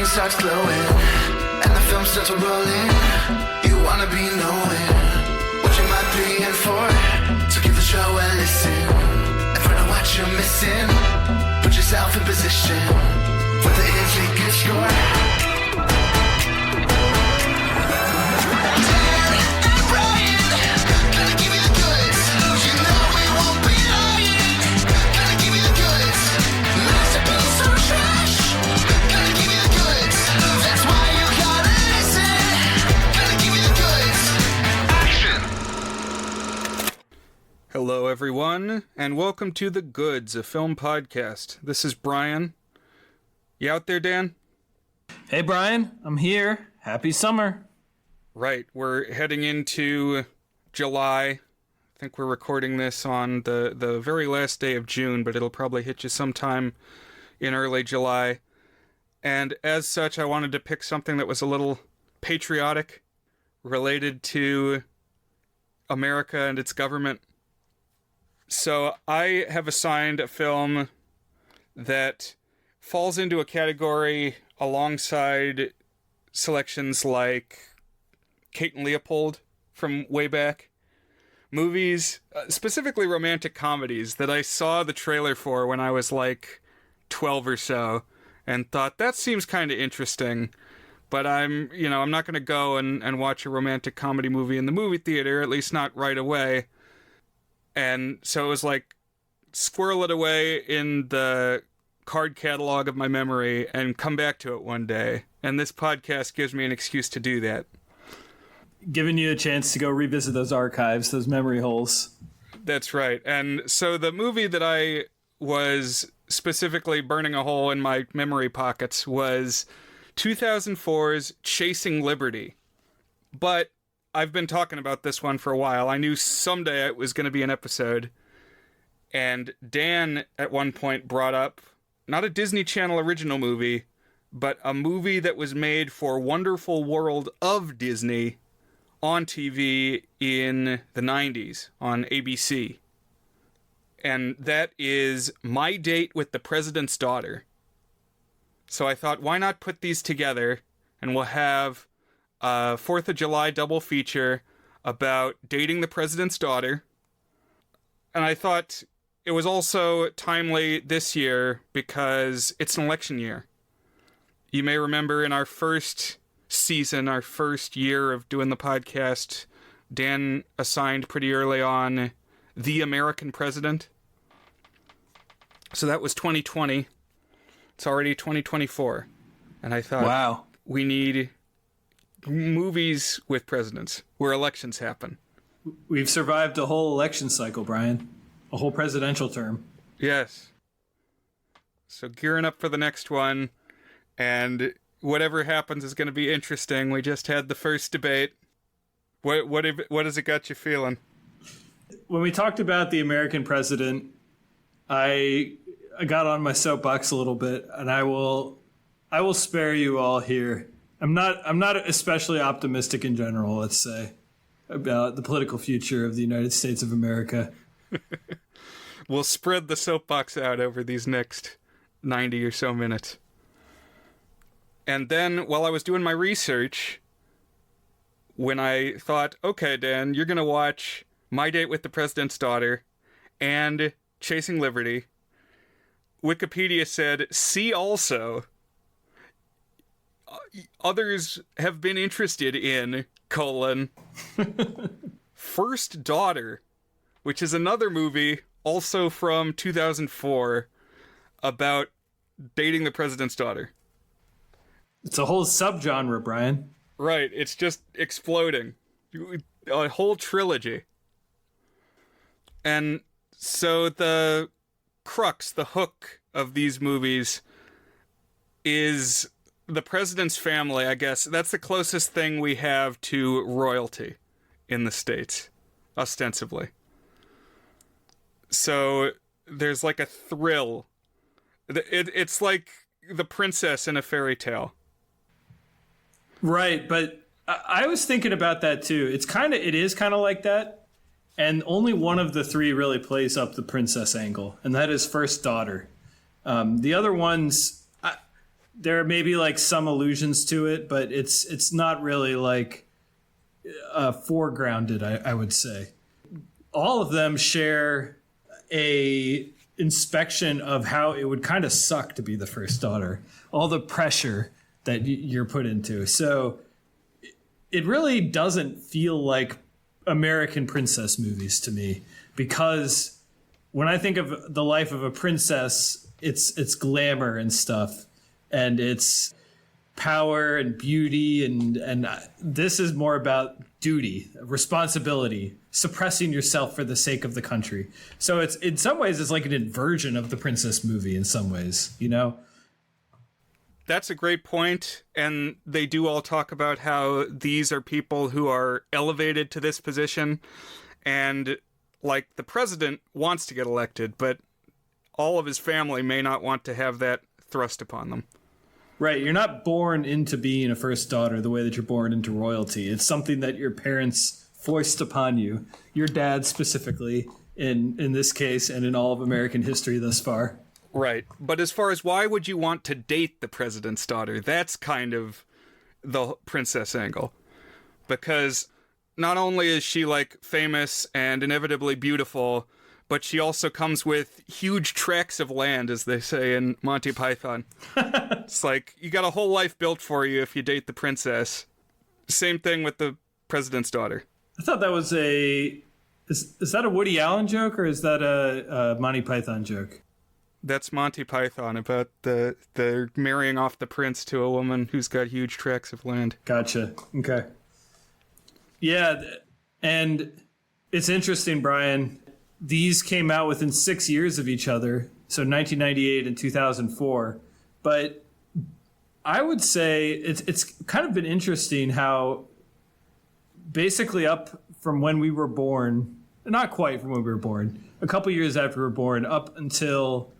screen starts glowing, and the film starts rolling. You wanna be knowing what you might be in for. So give the show a listen and find out what you're missing. Put yourself in position for the is a good score. Hello, everyone, and welcome to The Goods, a film podcast. This is Brian. You out there, Dan? Hey, Brian. I'm here. Happy summer. Right. We're heading into July. I think we're recording this on the very last day of June, but it'll probably hit you sometime in early July. And as such, I wanted to pick something that was a little patriotic, related to America and its government. So I have assigned a film that falls into a category alongside selections like Kate and Leopold from way back. Movies, specifically romantic comedies, that I saw the trailer for when I was like 12 or so and thought, that seems kind of interesting. But I'm not going to go and watch a romantic comedy movie in the movie theater, at least not right away. And so it was like, squirrel it away in the card catalog of my memory and come back to it one day. And this podcast gives me an excuse to do that. Giving you a chance to go revisit those archives, those memory holes. That's right. And so the movie that I was specifically burning a hole in my memory pockets was 2004's Chasing Liberty. But I've been talking about this one for a while. I knew someday it was going to be an episode. And Dan at one point brought up not a Disney Channel original movie, but a movie that was made for Wonderful World of Disney on TV in the 90s on ABC. And that is My Date with the President's Daughter. So I thought, why not put these together and we'll have a 4th of July double feature about dating the president's daughter. And I thought it was also timely this year because it's an election year. You may remember in our first season, our first year of doing the podcast, Dan assigned pretty early on The American President. So that was 2020. It's already 2024. And I thought, wow, we need movies with presidents where elections happen. We've survived a whole election cycle, Brian. A whole presidential term. Yes. So gearing up for the next one, and whatever happens is going to be interesting. We just had the first debate. What has it got you feeling? When we talked about the American president, I got on my soapbox a little bit, and I will spare you all here. I'm not especially optimistic in general, let's say, about the political future of the United States of America. We'll spread the soapbox out over these next 90 or so minutes. And then, while I was doing my research, when I thought, okay, Dan, you're going to watch My Date with the President's Daughter and Chasing Liberty, Wikipedia said, see also, others have been interested in, First Daughter, which is another movie also from 2004 about dating the president's daughter. It's a whole subgenre, Brian. Right, it's just exploding. A whole trilogy. And so the crux, the hook of these movies is the president's family, I guess. That's the closest thing we have to royalty in the States, ostensibly. So there's like a thrill. It's like the princess in a fairy tale. Right, but I was thinking about that too. It is kind of like that, and only one of the three really plays up the princess angle, and that is First Daughter. The other ones, there may be like some allusions to it, but it's not really like foregrounded, I would say. All of them share a inspection of how it would kind of suck to be the first daughter, all the pressure that you're put into. So it really doesn't feel like American princess movies to me, because when I think of the life of a princess, it's glamour and stuff, and it's power and beauty, and this is more about duty, responsibility, suppressing yourself for the sake of the country. So it's in some ways it's like an inversion of the princess movie in some ways, you know? That's a great point, and they do all talk about how these are people who are elevated to this position, and like the president wants to get elected, but all of his family may not want to have that thrust upon them. Right, you're not born into being a first daughter the way that you're born into royalty. It's something that your parents foist upon you, your dad specifically, in this case, and in all of American history thus far. Right, but as far as why would you want to date the president's daughter, that's kind of the princess angle. Because not only is she, like, famous and inevitably beautiful, but she also comes with huge tracts of land, as they say in Monty Python. It's like, you got a whole life built for you if you date the princess. Same thing with the president's daughter. I thought that was is that a Woody Allen joke, or is that a Monty Python joke? That's Monty Python, about the marrying off the prince to a woman who's got huge tracts of land. Gotcha. Okay. Yeah, and it's interesting, Brian. These came out within 6 years of each other, so 1998 and 2004. But I would say it's kind of been interesting how basically up from when we were born, not quite from when we were born, a couple years after we were born, up until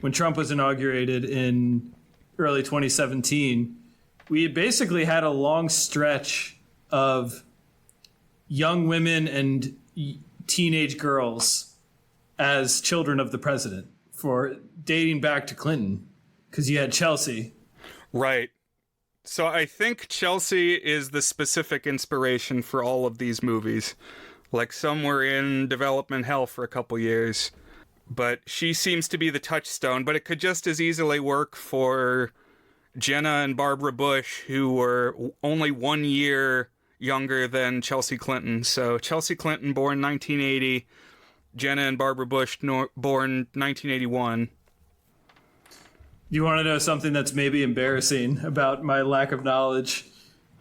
when Trump was inaugurated in early 2017, we basically had a long stretch of young women and teenage girls as children of the president, for dating back to Clinton, because you had Chelsea. Right. So I think Chelsea is the specific inspiration for all of these movies. Like, some were in development hell for a couple years, but she seems to be the touchstone. But it could just as easily work for Jenna and Barbara Bush, who were only 1 year younger than Chelsea Clinton. So Chelsea Clinton, born 1980, Jenna and Barbara Bush, born 1981. You want to know something that's maybe embarrassing about my lack of knowledge?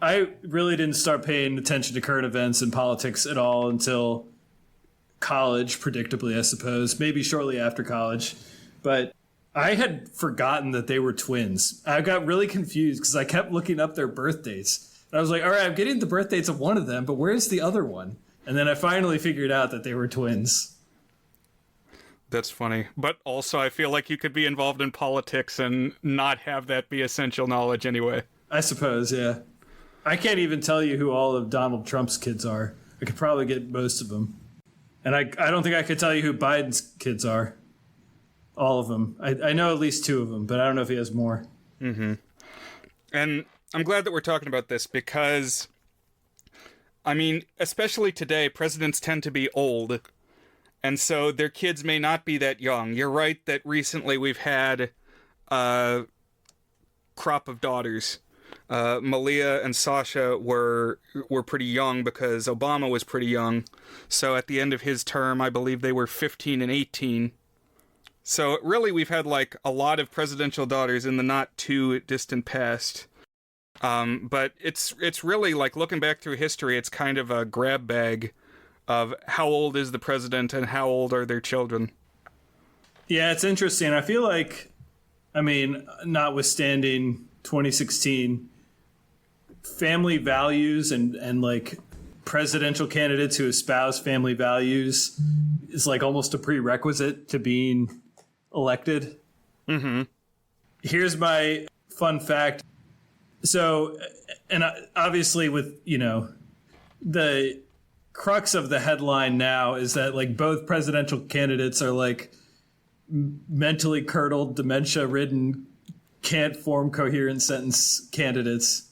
I really didn't start paying attention to current events and politics at all until college, predictably, I suppose, maybe shortly after college. But I had forgotten that they were twins. I got really confused because I kept looking up their birth dates. And I was like, all right, I'm getting the birth dates of one of them, but where's the other one? And then I finally figured out that they were twins. That's funny. But also, I feel like you could be involved in politics and not have that be essential knowledge anyway. I suppose, yeah. I can't even tell you who all of Donald Trump's kids are. I could probably get most of them. And I don't think I could tell you who Biden's kids are. All of them. I know at least two of them, but I don't know if he has more. Mm-hmm. And I'm glad that we're talking about this because, I mean, especially today, presidents tend to be old. And so their kids may not be that young. You're right that recently we've had a crop of daughters. Malia and Sasha were pretty young because Obama was pretty young. So at the end of his term, I believe they were 15 and 18. So really we've had like a lot of presidential daughters in the not too distant past. But it's really like, looking back through history, it's kind of a grab bag of how old is the president and how old are their children. Yeah, it's interesting. I feel like, I mean, notwithstanding 2016, family values and like presidential candidates who espouse family values is like almost a prerequisite to being elected. Mm-hmm. Here's my fun fact. So, and obviously with, you know, the crux of the headline now is that like both presidential candidates are like mentally curdled, dementia-ridden can't form coherent sentence candidates.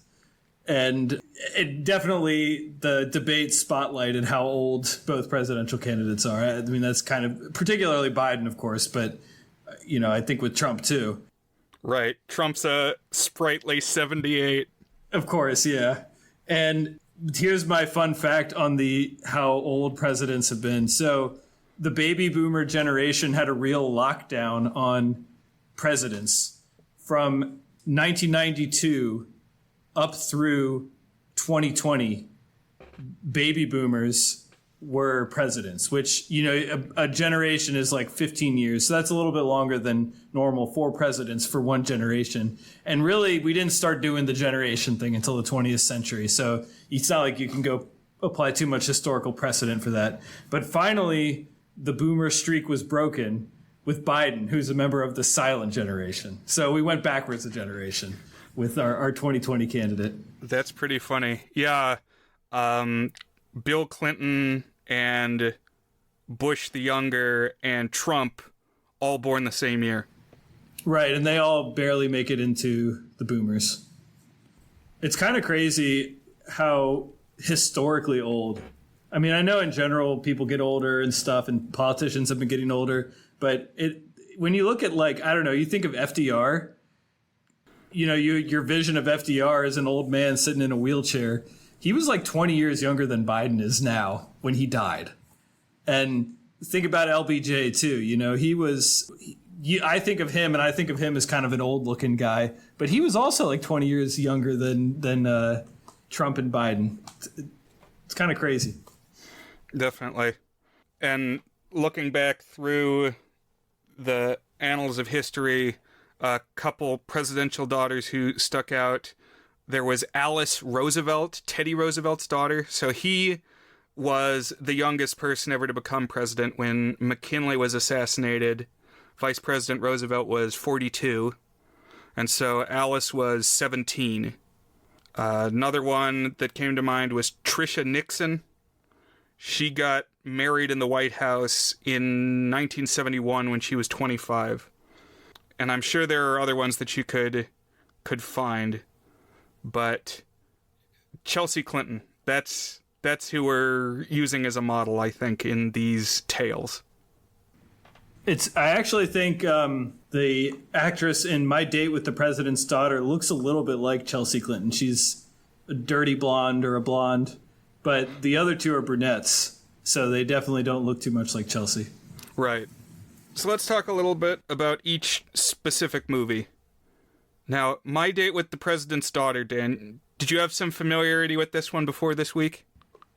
And it definitely, the debate spotlighted how old both presidential candidates are. I mean, that's kind of, particularly Biden, of course, but, I think with Trump, too. Right. Trump's a sprightly 78. Of course, yeah. And here's my fun fact on how old presidents have been. So the baby boomer generation had a real lockdown on presidents from 1992 up through 2020. Baby boomers were presidents, which, a generation is like 15 years. So that's a little bit longer than normal for presidents for one generation. And really, we didn't start doing the generation thing until the 20th century. So it's not like you can go apply too much historical precedent for that. But finally, the boomer streak was broken with Biden, who's a member of the silent generation. So we went backwards a generation with our 2020 candidate. That's pretty funny. Yeah. Bill Clinton and Bush the Younger and Trump all born the same year. Right, and they all barely make it into the boomers. It's kind of crazy how historically old. I mean, I know in general people get older and stuff, and politicians have been getting older, but when you look at, like, I don't know, you think of FDR, your vision of FDR as an old man sitting in a wheelchair. He was like 20 years younger than Biden is now when he died. And think about LBJ too. I think of him, and I think of him as kind of an old looking guy, but he was also like 20 years younger than Trump and Biden. It's kind of crazy. Definitely. And looking back through the annals of history, a couple presidential daughters who stuck out. There was Alice Roosevelt, Teddy Roosevelt's daughter. So he was the youngest person ever to become president when McKinley was assassinated. Vice President Roosevelt was 42. And so Alice was 17. Another one that came to mind was Tricia Nixon. She got married in the White House in 1971 when she was 25. And I'm sure there are other ones that you could find. But Chelsea Clinton, that's who we're using as a model, I think, in these tales. I actually think the actress in My Date with the President's Daughter looks a little bit like Chelsea Clinton. She's a dirty blonde or a blonde, but the other two are brunettes, so they definitely don't look too much like Chelsea. Right. So let's talk a little bit about each specific movie. Now, My Date with the President's Daughter, Dan, did you have some familiarity with this one before this week?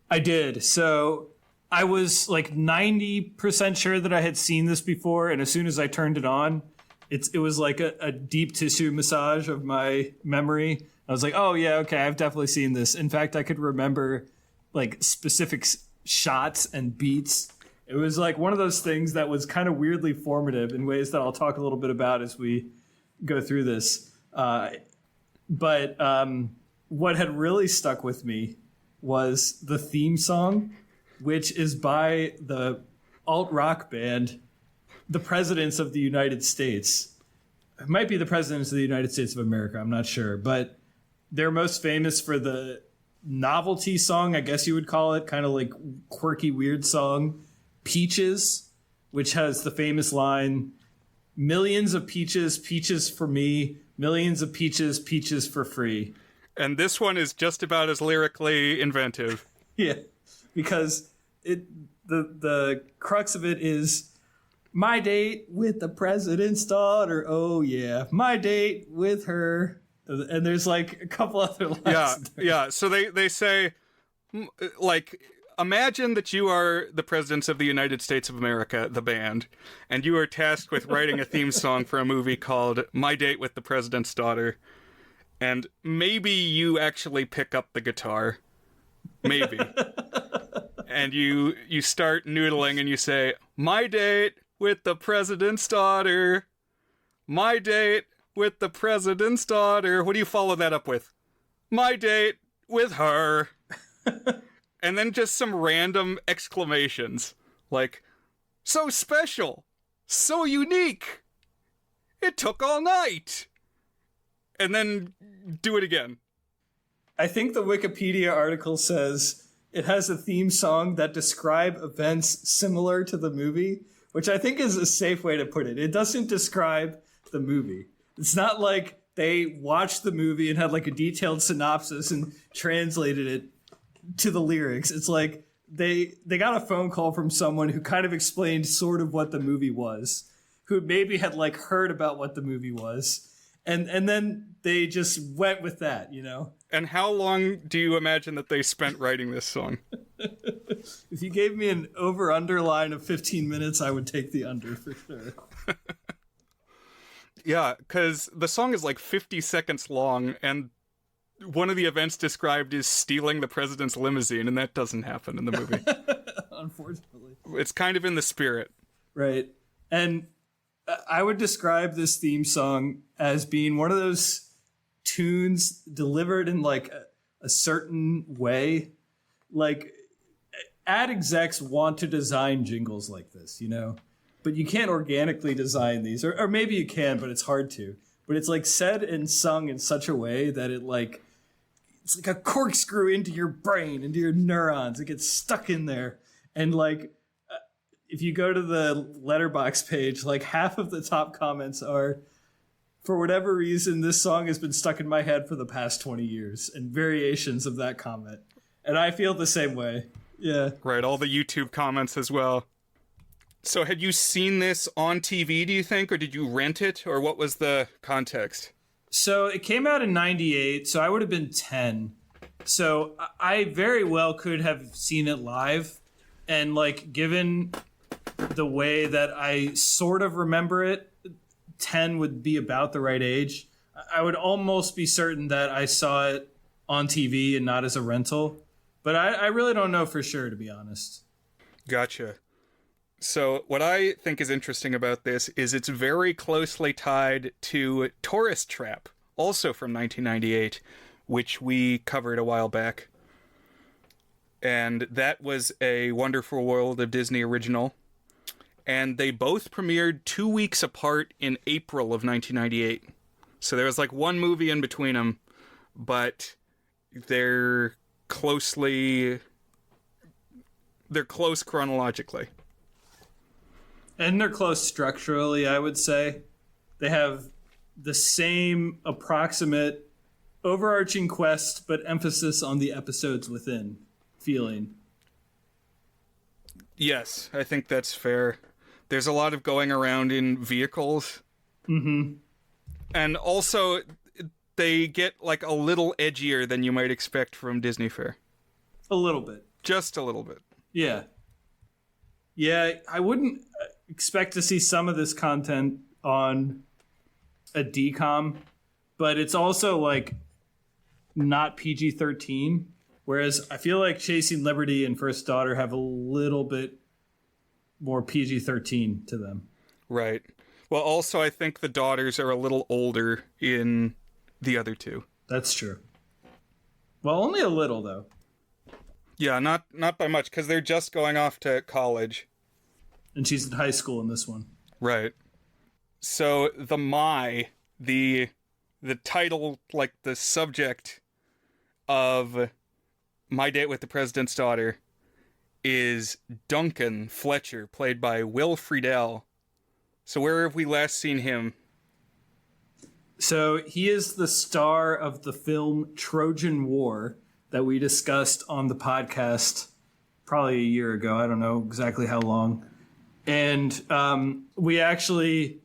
I did. So I was like 90% sure that I had seen this before, and as soon as I turned it on, it was like a deep tissue massage of my memory. I was like, oh yeah, okay, I've definitely seen this. In fact, I could remember like specific shots and beats. It was like one of those things that was kind of weirdly formative in ways that I'll talk a little bit about as we go through this. But what had really stuck with me was the theme song, which is by the alt-rock band, The Presidents of the United States. It might be the Presidents of the United States of America, I'm not sure. But they're most famous for the novelty song, I guess you would call it, kind of like quirky, weird song, Peaches, which has the famous line, "Millions of peaches, peaches for me, millions of peaches, peaches for free." And this one is just about as lyrically inventive. Yeah, because the crux of it is my date with the president's daughter. Oh yeah, my date with her. And there's like a couple other lines. Yeah. So they say, like, imagine that you are the presidents of the United States of America, the band, and you are tasked with writing a theme song for a movie called My Date with the President's Daughter. And maybe you actually pick up the guitar. Maybe. And you start noodling and you say, my date with the president's daughter. My date with the president's daughter. What do you follow that up with? My date with her. And then just some random exclamations. Like, so special. So unique. It took all night. and then do it again. I think the Wikipedia article says it has a theme song that describe events similar to the movie, which I think is a safe way to put it. It doesn't describe the movie. It's not like they watched the movie and had like a detailed synopsis and translated it to the lyrics. It's like they got a phone call from someone who kind of explained sort of what the movie was, who maybe had like heard about what the movie was. And then they just went with that, you know? And how long do you imagine that they spent writing this song? If you gave me an over-under line of 15 minutes, I would take the under for sure. Yeah, because the song is like 50 seconds long, and one of the events described is stealing the president's limousine, and that doesn't happen in the movie. Unfortunately. It's kind of in the spirit. Right. And I would describe this theme song as being one of those tunes delivered in like a certain way. Like ad execs want to design jingles like this, you know, but you can't organically design these, or maybe you can, but it's hard to. But it's like said and sung in such a way that it's like a corkscrew into your brain, into your neurons. It gets stuck in there. And like, if you go to the Letterboxd page, like half of the top comments are, for whatever reason, this song has been stuck in my head for the past 20 years, and variations of that comment. And I feel the same way. Yeah. Right, all the YouTube comments as well. So had you seen this on TV, do you think, or did you rent it, or what was the context? So it came out in 98, so I would have been 10. So I very well could have seen it live, and like given the way that I sort of remember it, 10 would be about the right age. I would almost be certain that I saw it on TV and not as a rental, but I really don't know for sure, to be honest. Gotcha. So what I think is interesting about this is it's very closely tied to Tourist Trap, also from 1998, which we covered a while back. And that was a Wonderful World of Disney original. And they both premiered 2 weeks apart in April of 1998. So there was like one movie in between them, but they're close chronologically. And they're close structurally, I would say. They have the same approximate overarching quest, but emphasis on the episodes within feeling. Yes, I think that's fair. There's a lot of going around in vehicles. Mm-hmm. And also, they get like a little edgier than you might expect from Disney fare. A little bit. Just a little bit. Yeah. Yeah, I wouldn't expect to see some of this content on a DCOM, but it's also like not PG-13, whereas I feel like Chasing Liberty and First Daughter have a little bit more PG-13 to them. Right. Well, also, I think the daughters are a little older in the other two. That's true. Well, only a little, though. Yeah, not by much, because they're just going off to college. And she's in high school in this one. Right. So the title, like the subject of My Date with the President's Daughter, is Duncan Fletcher, played by Will Friedle. So where have we last seen him? So he is the star of the film Trojan War that we discussed on the podcast probably a year ago. I don't know exactly how long. And we actually,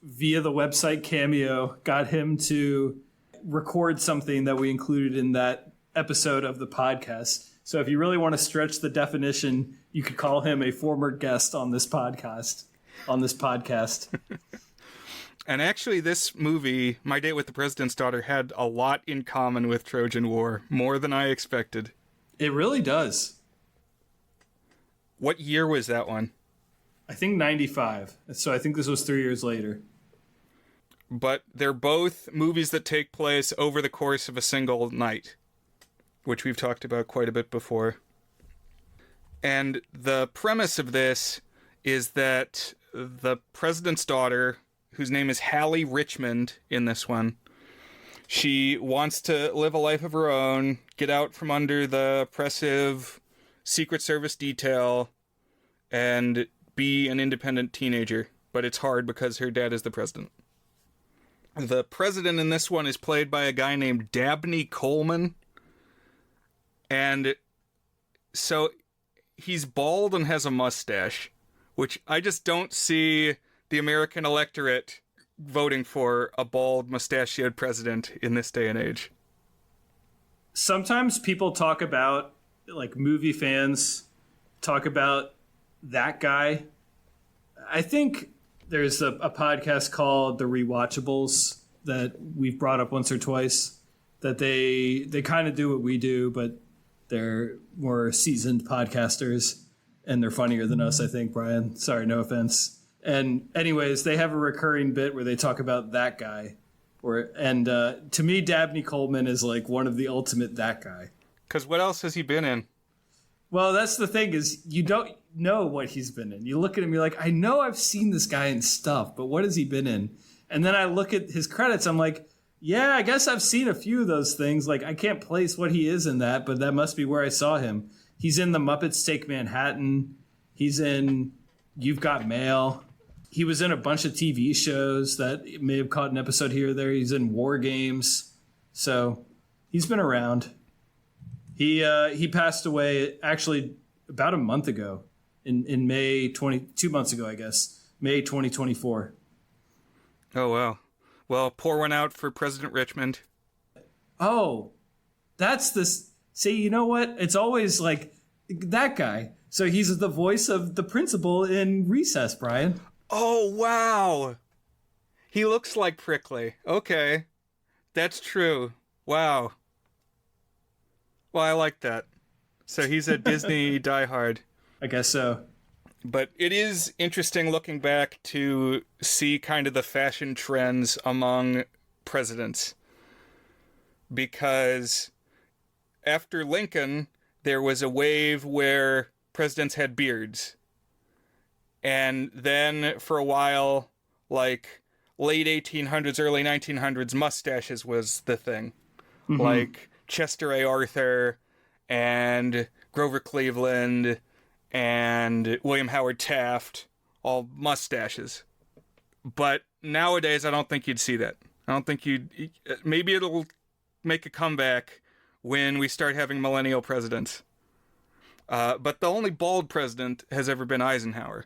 via the website Cameo, got him to record something that we included in that episode of the podcast. So if you really want to stretch the definition, you could call him a former guest on this podcast. And actually, this movie, My Date with the President's Daughter, had a lot in common with Trojan War, more than I expected. It really does. What year was that one? I think 95. So I think this was 3 years later. But they're both movies that take place over the course of a single night, which we've talked about quite a bit before. And the premise of this is that the president's daughter, whose name is Hallie Richmond in this one, She wants to live a life of her own, get out from under the oppressive Secret Service detail, and be an independent teenager. But it's hard because her dad is the president. The president in this one is played by a guy named Dabney Coleman. And so he's bald and has a mustache, which I just don't see the American electorate voting for a bald, mustachioed president in this day and age. Sometimes people talk about, like, movie fans talk about that guy. I think there's a podcast called The Rewatchables that we've brought up once or twice, that they kind of do what we do, but they're more seasoned podcasters, and they're funnier than us, I think, Brian. Sorry, no offense. And anyways, they have a recurring bit where they talk about that guy. To me, Dabney Coleman is like one of the ultimate that guy. Because what else has he been in? Well, that's the thing, is you don't know what he's been in. You look at him, you're like, I know I've seen this guy in stuff, but what has he been in? And then I look at his credits, I'm like, yeah, I guess I've seen a few of those things. Like, I can't place what he is in that, but that must be where I saw him. He's in The Muppets Take Manhattan. He's in You've Got Mail. He was in a bunch of TV shows that may have caught an episode here or there. He's in War Games. So he's been around. He passed away actually about a month ago in May 2 months ago, I guess. May 2024. Oh, wow. Well, pour one out for President Richmond. Oh, that's this. See, you know what? It's always like that guy. So he's the voice of the principal in Recess, Brian. Oh, wow. He looks like Prickly. Okay. That's true. Wow. Well, I like that. So he's a Disney diehard. I guess so. But it is interesting looking back to see kind of the fashion trends among presidents. Because after Lincoln, there was a wave where presidents had beards. And then for a while, like late 1800s, early 1900s, mustaches was the thing. Mm-hmm. Like Chester A. Arthur and Grover Cleveland and William Howard Taft, all mustaches. But nowadays, I don't think you'd see that. I don't think you'd... Maybe it'll make a comeback when we start having millennial presidents. But the only bald president has ever been Eisenhower.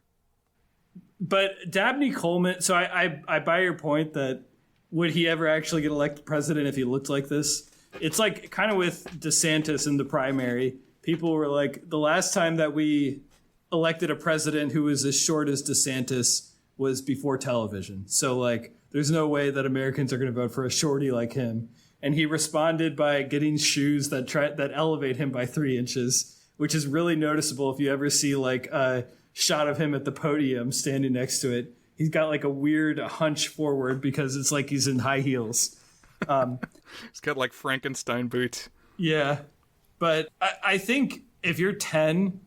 But Dabney Coleman... So I buy your point that would he ever actually get elected president if he looked like this? It's like kind of with DeSantis in the primary. People were like, the last time that we elected a president who was as short as DeSantis was before television. So, like, there's no way that Americans are going to vote for a shorty like him. And he responded by getting shoes that elevate him by 3 inches, which is really noticeable if you ever see, like, a shot of him at the podium standing next to it. He's got, like, a weird hunch forward because it's like he's in high heels. He's got, like, Frankenstein boots. Yeah. But I think if you're 10,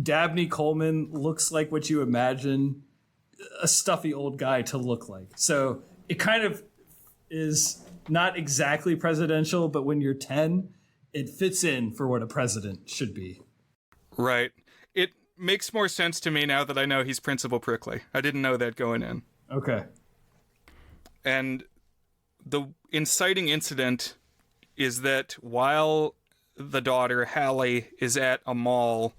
Dabney Coleman looks like what you imagine a stuffy old guy to look like. So it kind of is not exactly presidential, but when you're 10, it fits in for what a president should be. Right. It makes more sense to me now that I know he's Principal Prickly. I didn't know that going in. Okay. And the inciting incident is that while the daughter, Hallie, is at a mall,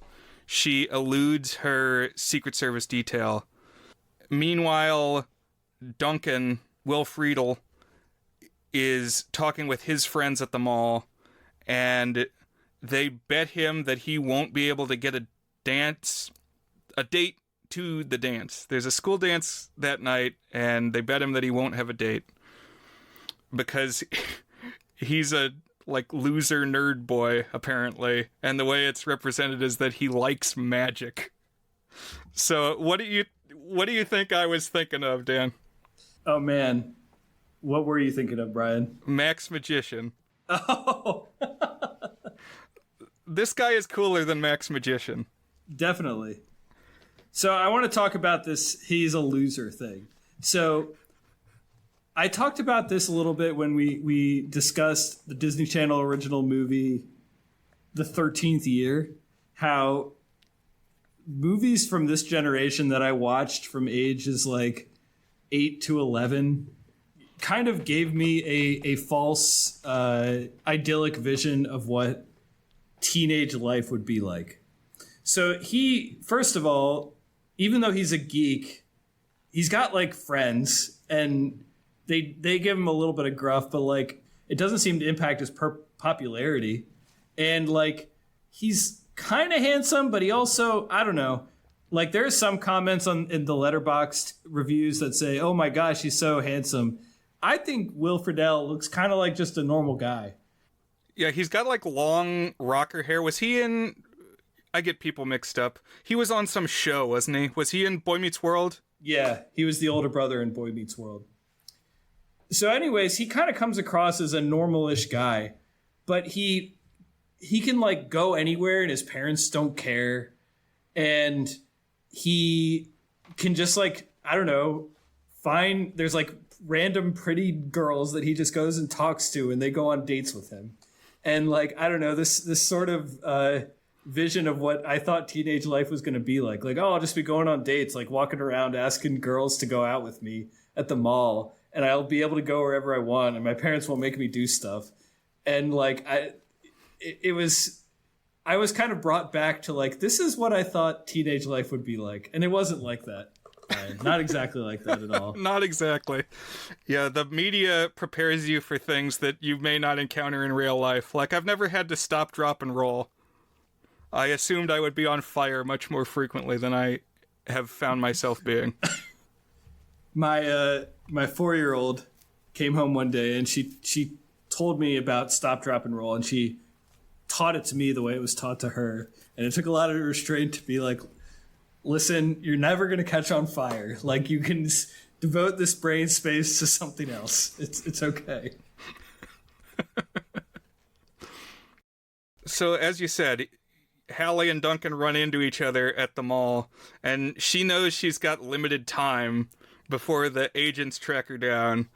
she eludes her Secret Service detail. Meanwhile, Duncan, Will Friedle, is talking with his friends at the mall, and they bet him that he won't be able to get a date to the dance. There's a school dance that night, and they bet him that he won't have a date because he's a loser nerd boy, apparently, and the way it's represented is that he likes magic. So what do you think I was thinking of, Dan? Oh man, what were you thinking of, Brian? Max Magician. Oh. This guy is cooler than Max Magician. Definitely. So I want to talk about this he's a loser thing. So I talked about this a little bit when we discussed the Disney Channel original movie, The 13th Year, how movies from this generation that I watched from ages like 8 to 11 kind of gave me a false idyllic vision of what teenage life would be like. So he, first of all, even though he's a geek, he's got like friends, and they give him a little bit of gruff, but like it doesn't seem to impact his popularity. And like he's kind of handsome, but he also, I don't know, like there's some comments in the Letterboxd reviews that say, "Oh my gosh, he's so handsome." I think Will Friedle looks kind of like just a normal guy. Yeah, he's got like long rocker hair. Was he in... I get people mixed up. He was on some show, wasn't he? Was he in Boy Meets World? Yeah, he was the older brother in Boy Meets World. So anyways, he kind of comes across as a normal-ish guy, but he can like go anywhere and his parents don't care. And he can just like, I don't know, there's like random pretty girls that he just goes and talks to, and they go on dates with him. And like, I don't know, this sort of vision of what I thought teenage life was going to be like. Like, oh, I'll just be going on dates, like walking around asking girls to go out with me at the mall, and I'll be able to go wherever I want, and my parents won't make me do stuff. And like, I was kind of brought back to like, this is what I thought teenage life would be like. And it wasn't like that. Not exactly like that at all. Not exactly. Yeah, the media prepares you for things that you may not encounter in real life. Like, I've never had to stop, drop, and roll. I assumed I would be on fire much more frequently than I have found myself being. My 4-year-old came home one day, and she told me about stop, drop, and roll, and she taught it to me the way it was taught to her. And it took a lot of restraint to be like, listen, you're never going to catch on fire. Like, you can devote this brain space to something else. It's okay. So, as you said, Hallie and Duncan run into each other at the mall, and she knows she's got limited time before the agents track her down.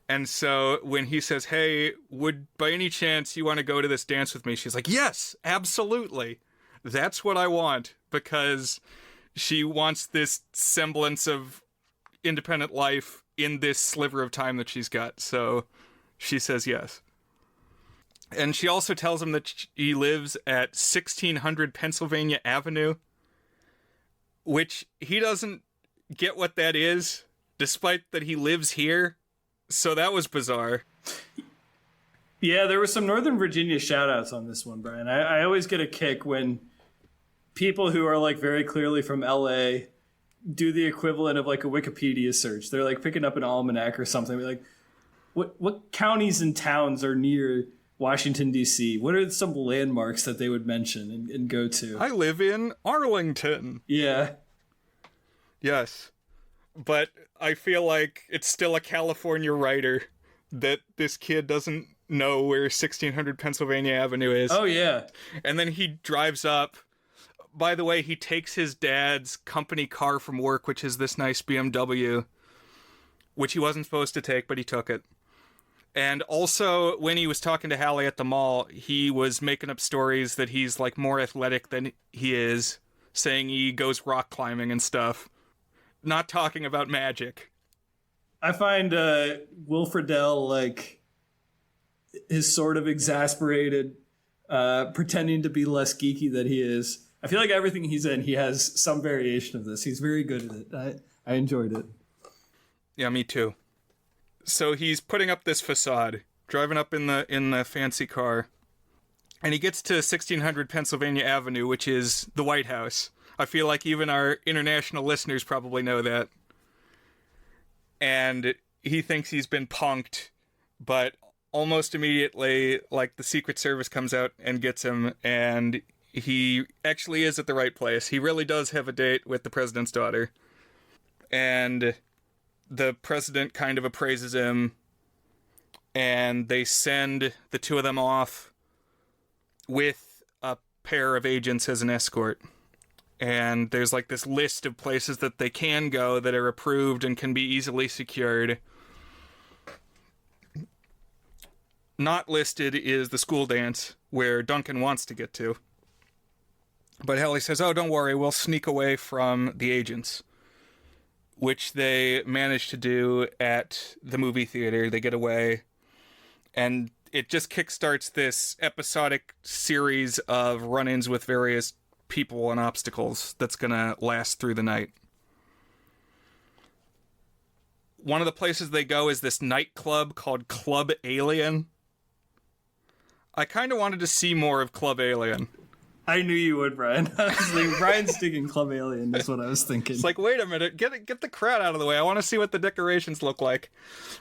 And so when he says, "Hey, would by any chance you want to go to this dance with me?" She's like, "Yes, absolutely. That's what I want," because she wants this semblance of independent life in this sliver of time that she's got. So she says yes. And she also tells him that he lives at 1600 Pennsylvania Avenue, which he doesn't get what that is, despite that he lives here. So that was bizarre. Yeah, there were some Northern Virginia shout-outs on this one, Brian. I always get a kick when people who are like very clearly from LA do the equivalent of like a Wikipedia search. They're like picking up an almanac or something. They're like, what counties and towns are near Washington, D.C.? What are some landmarks that they would mention and go to? I live in Arlington. Yeah. Yes. But I feel like it's still a California writer that this kid doesn't know where 1600 Pennsylvania Avenue is. Oh, yeah. And then he drives up. By the way, he takes his dad's company car from work, which is this nice BMW, which he wasn't supposed to take, but he took it. And also, when he was talking to Hallie at the mall, he was making up stories that he's like more athletic than he is, saying he goes rock climbing and stuff. Not talking about magic. I find Will Friedle like is sort of exasperated, pretending to be less geeky than he is. I feel like everything he's in, he has some variation of this. He's very good at it. I enjoyed it. Yeah, me too. So he's putting up this facade, driving up in the fancy car, and he gets to 1600 Pennsylvania Avenue, which is the White House. I feel like even our international listeners probably know that. And he thinks he's been punked, but almost immediately, like, the Secret Service comes out and gets him, and he actually is at the right place. He really does have a date with the president's daughter. And the president kind of appraises him, and they send the two of them off with a pair of agents as an escort. And there's like this list of places that they can go that are approved and can be easily secured. Not listed is the school dance where Duncan wants to get to. But Hallie says, oh, don't worry, we'll sneak away from the agents, which they manage to do at the movie theater. They get away, and it just kickstarts this episodic series of run-ins with various people and obstacles that's going to last through the night. One of the places they go is this nightclub called Club Alien. I kind of wanted to see more of Club Alien. I knew you would, Brian. I was like, Brian's digging Club Alien is what I was thinking. It's like, wait a minute, get the crowd out of the way. I want to see what the decorations look like.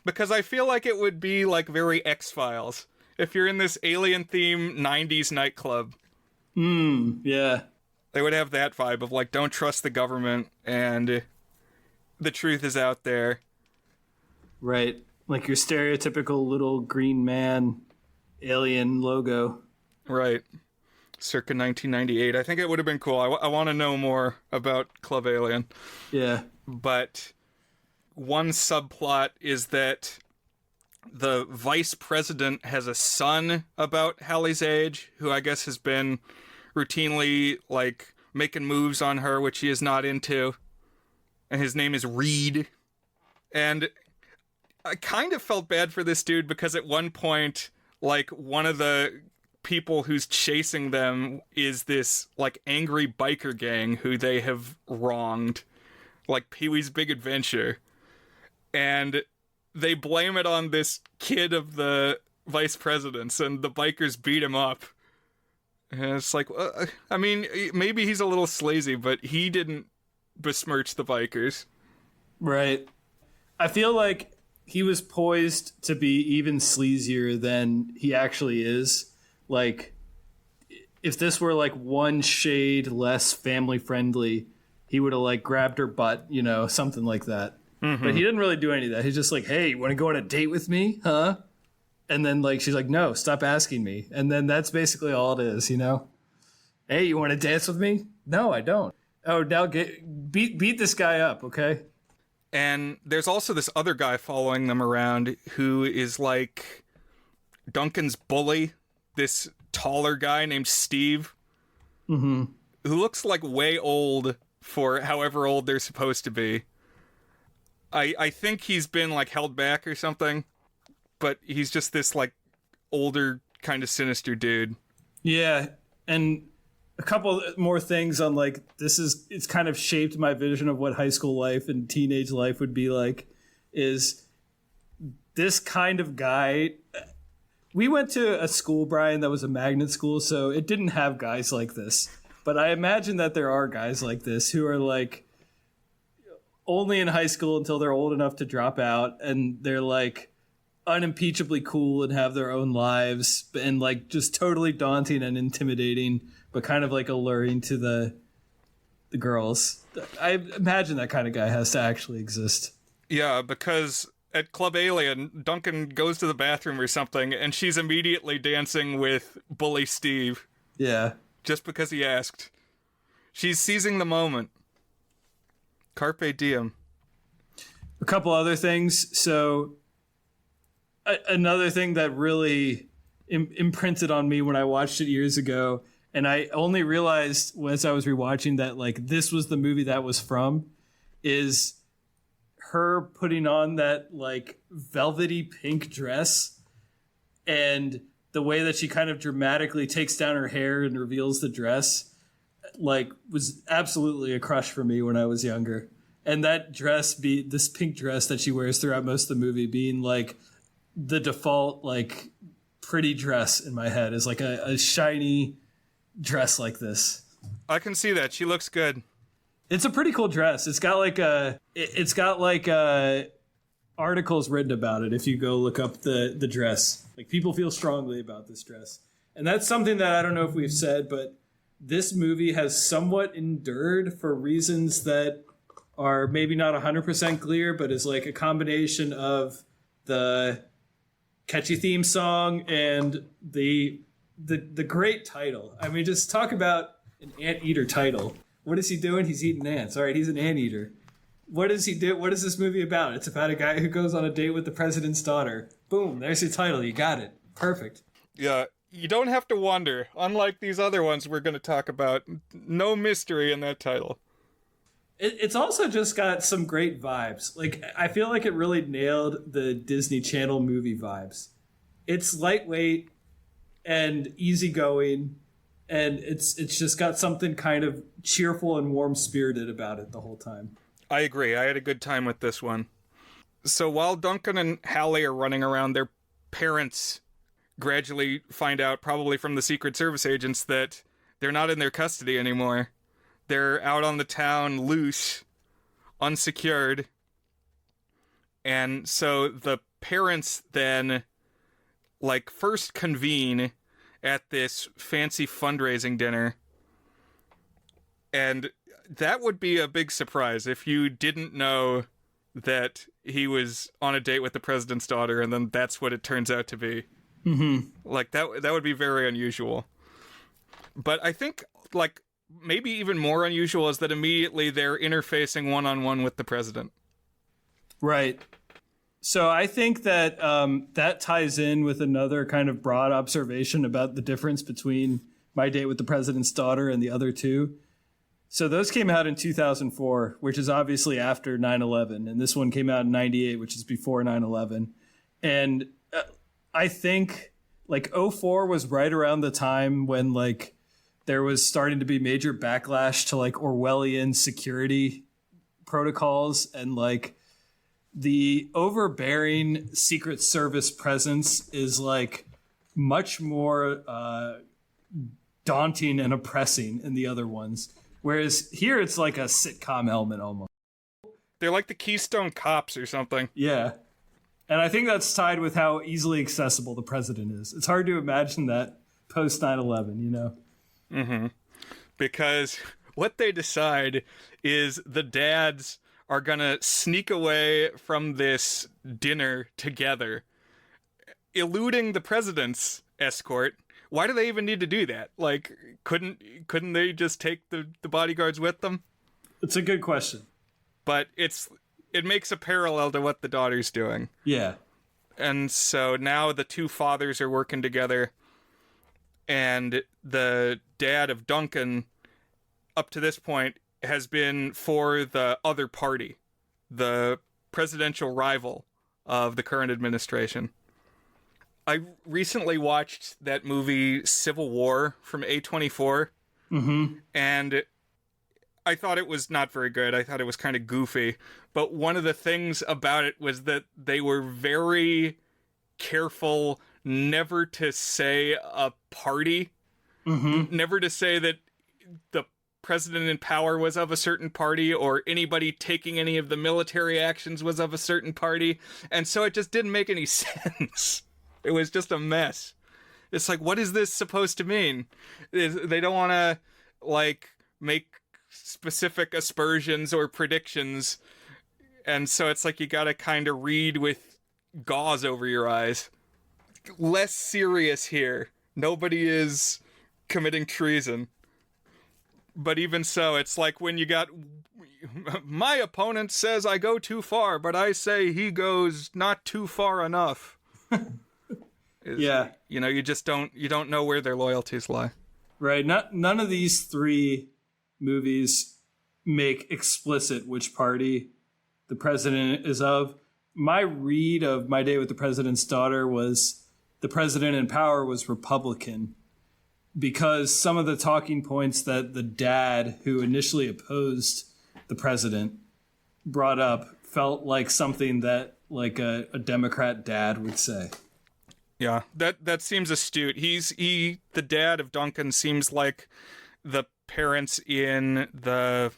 Because I feel like it would be like very X-Files if you're in this alien-themed 90s nightclub. Yeah. They would have that vibe of like, don't trust the government and the truth is out there. Right. Like your stereotypical little green man alien logo. Right. Circa 1998. I think it would have been cool. I want to know more about Club Alien. Yeah. But one subplot is that the vice president has a son about Hallie's age, who I guess has been routinely, like, making moves on her, which he is not into. And his name is Reed. And I kind of felt bad for this dude because at one point, like, one of the people who's chasing them is this, like, angry biker gang who they have wronged. Like Pee-wee's Big Adventure. And they blame it on this kid of the vice president's, and the bikers beat him up. And it's like, I mean, maybe he's a little sleazy, but he didn't besmirch the bikers. Right. I feel like he was poised to be even sleazier than he actually is. Like, if this were like one shade less family friendly, he would have like grabbed her butt, you know, something like that. Mm-hmm. But he didn't really do any of that. He's just like, hey, you want to go on a date with me? Huh? And then like she's like, no, stop asking me. And then that's basically all it is, you know? Hey, you want to dance with me? No, I don't. Oh, now beat this guy up, okay? And there's also this other guy following them around who is like Duncan's bully. This taller guy named Steve, who looks like way old for however old they're supposed to be. I think he's been like held back or something, but he's just this like older kind of sinister dude. Yeah, and a couple more things on like it's kind of shaped my vision of what high school life and teenage life would be like. Is this kind of guy? We went to a school, Brian, that was a magnet school, so it didn't have guys like this. But I imagine that there are guys like this who are like only in high school until they're old enough to drop out, and they're like unimpeachably cool and have their own lives and like just totally daunting and intimidating, but kind of like alluring to the girls. I imagine that kind of guy has to actually exist. Yeah, because at Club Alien, Duncan goes to the bathroom or something, and she's immediately dancing with Bully Steve. Yeah. Just because he asked. She's seizing the moment. Carpe diem. A couple other things. So, another thing that really imprinted on me when I watched it years ago, and I only realized as I was rewatching that, like, this was the movie that was from, is her putting on that like velvety pink dress and the way that she kind of dramatically takes down her hair and reveals the dress, like, was absolutely a crush for me when I was younger. And that dress, this pink dress that she wears throughout most of the movie, being like the default like pretty dress in my head, is like a shiny dress like this. I can see that. She looks good. It's a pretty cool dress. It's got like articles written about it if you go look up the dress. Like, people feel strongly about this dress. And that's something that I don't know if we've said, but this movie has somewhat endured for reasons that are maybe not 100% clear, but is like a combination of the catchy theme song and the great title. I mean, just talk about an anteater title. What is he doing? He's eating ants. All right, he's an anteater. What does he do? What is this movie about? It's about a guy who goes on a date with the president's daughter. Boom, there's your title. You got it. Perfect. Yeah, you don't have to wonder. Unlike these other ones we're going to talk about, no mystery in that title. It's also just got some great vibes. Like, I feel like it really nailed the Disney Channel movie vibes. It's lightweight and easygoing, and it's just got something kind of cheerful and warm spirited about it the whole time. I agree. I had a good time with this one. So while Duncan and Hallie are running around, their parents gradually find out, probably from the Secret Service agents, that they're not in their custody anymore. They're out on the town loose, unsecured. And so the parents then, like, first convene at this fancy fundraising dinner. And that would be a big surprise if you didn't know that he was on a date with the president's daughter, and then that's what it turns out to be. Mm-hmm. Like, that would be very unusual. But I think, like, maybe even more unusual is that immediately they're interfacing one-on-one with the president. Right. So I think that that ties in with another kind of broad observation about the difference between My Date with the President's Daughter and the other two. So those came out in 2004, which is obviously after 9/11, and this one came out in 98, which is before 9/11. And I think like '04 was right around the time when like there was starting to be major backlash to like Orwellian security protocols, and like the overbearing Secret Service presence is like much more daunting and oppressing in the other ones. Whereas here it's like a sitcom element almost. They're like the Keystone Cops or something. Yeah. And I think that's tied with how easily accessible the president is. It's hard to imagine that post 9/11, you know? Mm-hmm. Because what they decide is the dads are gonna sneak away from this dinner together, eluding the president's escort. Why do they even need to do that? Like, couldn't they just take the bodyguards with them? It's a good question. But it makes a parallel to what the daughter's doing. Yeah. And so now the two fathers are working together, and the dad of Duncan, up to this point, has been for the other party, the presidential rival of the current administration. I recently watched that movie Civil War from A24, and I thought it was not very good. I thought it was kind of goofy. But one of the things about it was that they were very careful never to say a party, never to say that the president in power was of a certain party or anybody taking any of the military actions was of a certain party. And so it just didn't make any sense. It was just a mess. It's like, what is this supposed to mean? They don't want to, like, make specific aspersions or predictions. And so it's like you got to kind of read with gauze over your eyes. Less serious here. Nobody is committing treason. But even so, it's like when you got... My opponent says I go too far, but I say he goes not too far enough. Yeah. You know, you don't know where their loyalties lie. Right. None of these three movies make explicit which party the president is of. My read of My Date with the President's Daughter was the president in power was Republican, because some of the talking points that the dad who initially opposed the president brought up felt like something that like a Democrat dad would say. Yeah, that seems astute. The dad of Duncan seems like the parents in the